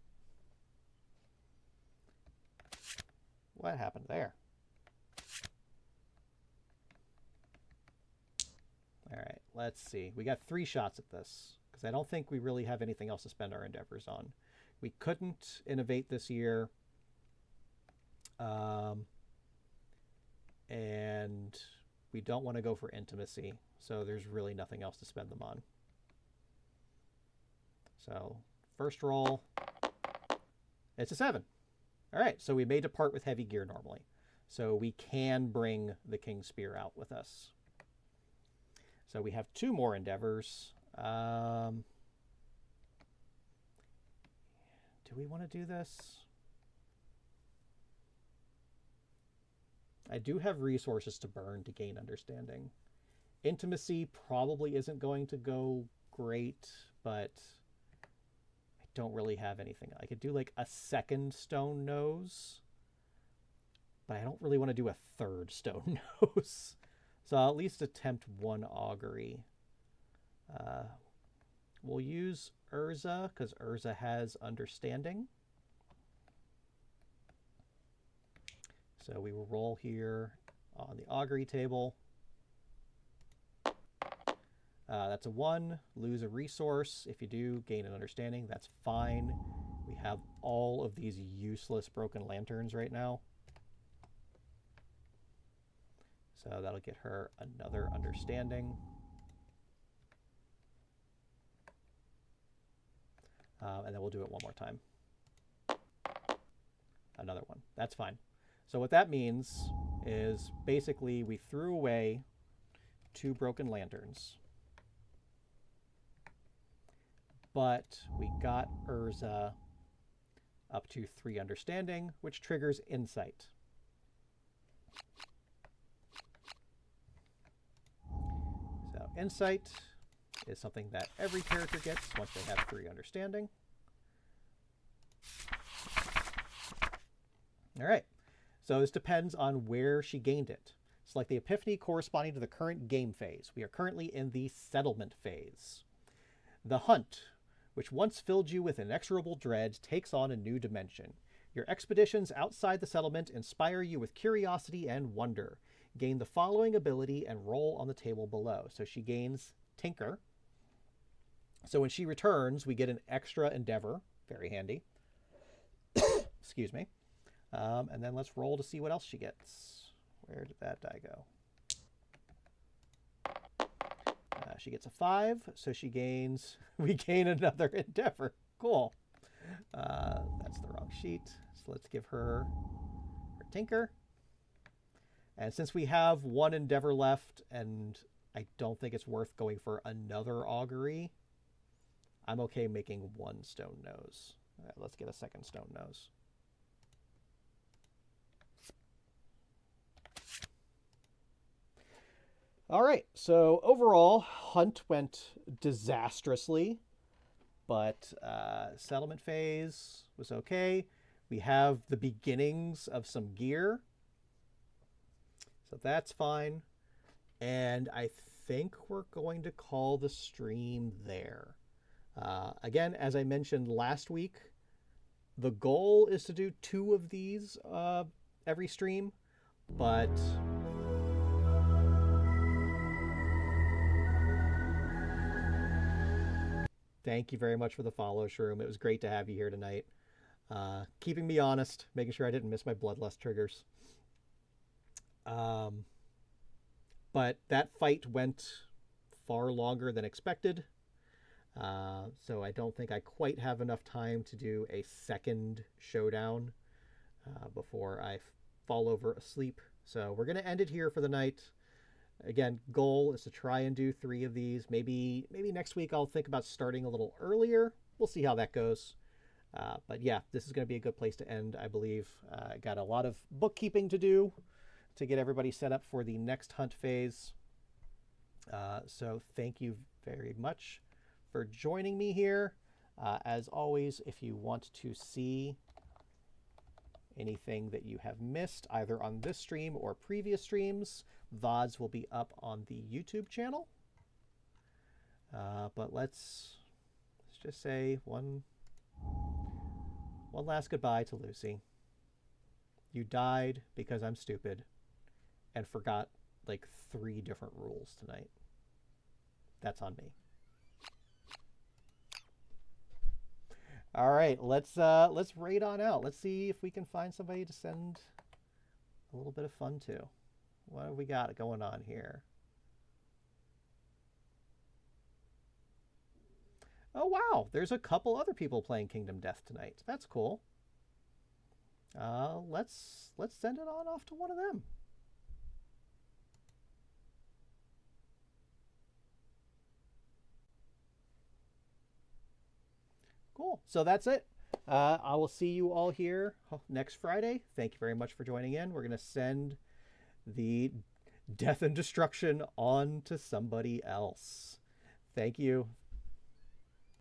What happened there? All right, let's see. We got 3 shots at this because I don't think we really have anything else to spend our endeavors on. We couldn't innovate this year. And we don't want to go for intimacy, so there's really nothing else to spend them on. So first roll, it's a 7. All right, so we may depart with heavy gear normally. So we can bring the King's Spear out with us. So we have 2 more endeavors. Do we want to do this? I do have resources to burn to gain understanding. Intimacy probably isn't going to go great, but I don't really have anything. I could do like a 2nd stone nose, but I don't really want to do a 3rd stone nose. So I'll at least attempt 1 augury. We'll use Urza because Urza has understanding. So we will roll here on the augury table. That's a 1, lose a resource. If you do, gain an understanding. That's fine. We have all of these useless broken lanterns right now. So that'll get her another understanding. And then we'll do it one more time. Another 1. That's fine. So what that means is basically we threw away 2 broken lanterns. But we got Urza up to 3 understanding, which triggers insight. insight is something that every character gets once they have 3 understanding. All right, so this depends on where she gained it. Select the epiphany corresponding to the current game phase. We are currently in the settlement phase. The hunt, which once filled you with inexorable dread, takes on a new dimension. Your expeditions outside the settlement inspire you with curiosity and wonder. Gain the following ability and roll on the table below. So she gains Tinker. So when she returns, we get an extra endeavor. Very handy. Excuse me. And then let's roll to see what else she gets. Where did that die go? She gets a 5, so she gains... We gain another endeavor. Cool. That's the wrong sheet. So let's give her Tinker. And since we have 1 endeavor left, and I don't think it's worth going for another augury, I'm okay making 1 stone nose. All right, let's get a second stone nose. All right, so overall, hunt went disastrously, but settlement phase was okay. We have the beginnings of some gear, so that's fine. And I think we're going to call the stream there. Again, as I mentioned last week, the goal is to do 2 of these every stream, but... Thank you very much for the follow, Shroom. It was great to have you here tonight. Keeping me honest, making sure I didn't miss my bloodlust triggers. But that fight went far longer than expected. So I don't think I quite have enough time to do a second showdown before I fall over asleep. So we're going to end it here for the night. Again, goal is to try and do 3 of these. Maybe next week I'll think about starting a little earlier. We'll see how that goes. But yeah, this is going to be a good place to end, I believe. I got a lot of bookkeeping to do to get everybody set up for the next hunt phase. So thank you very much for joining me here. As always, if you want to see anything that you have missed, either on this stream or previous streams, VODs will be up on the YouTube channel. But let's just say one last goodbye to Lucy. You died because I'm stupid and forgot like 3 different rules tonight. That's on me. All right, let's raid on out. Let's see if we can find somebody to send a little bit of fun to. What have we got going on here? Oh wow, there's a couple other people playing Kingdom Death tonight. That's cool. Let's send it on off to one of them. Cool. So that's it. I will see you all here next Friday. Thank you very much for joining in. We're going to send the death and destruction on to somebody else. Thank you.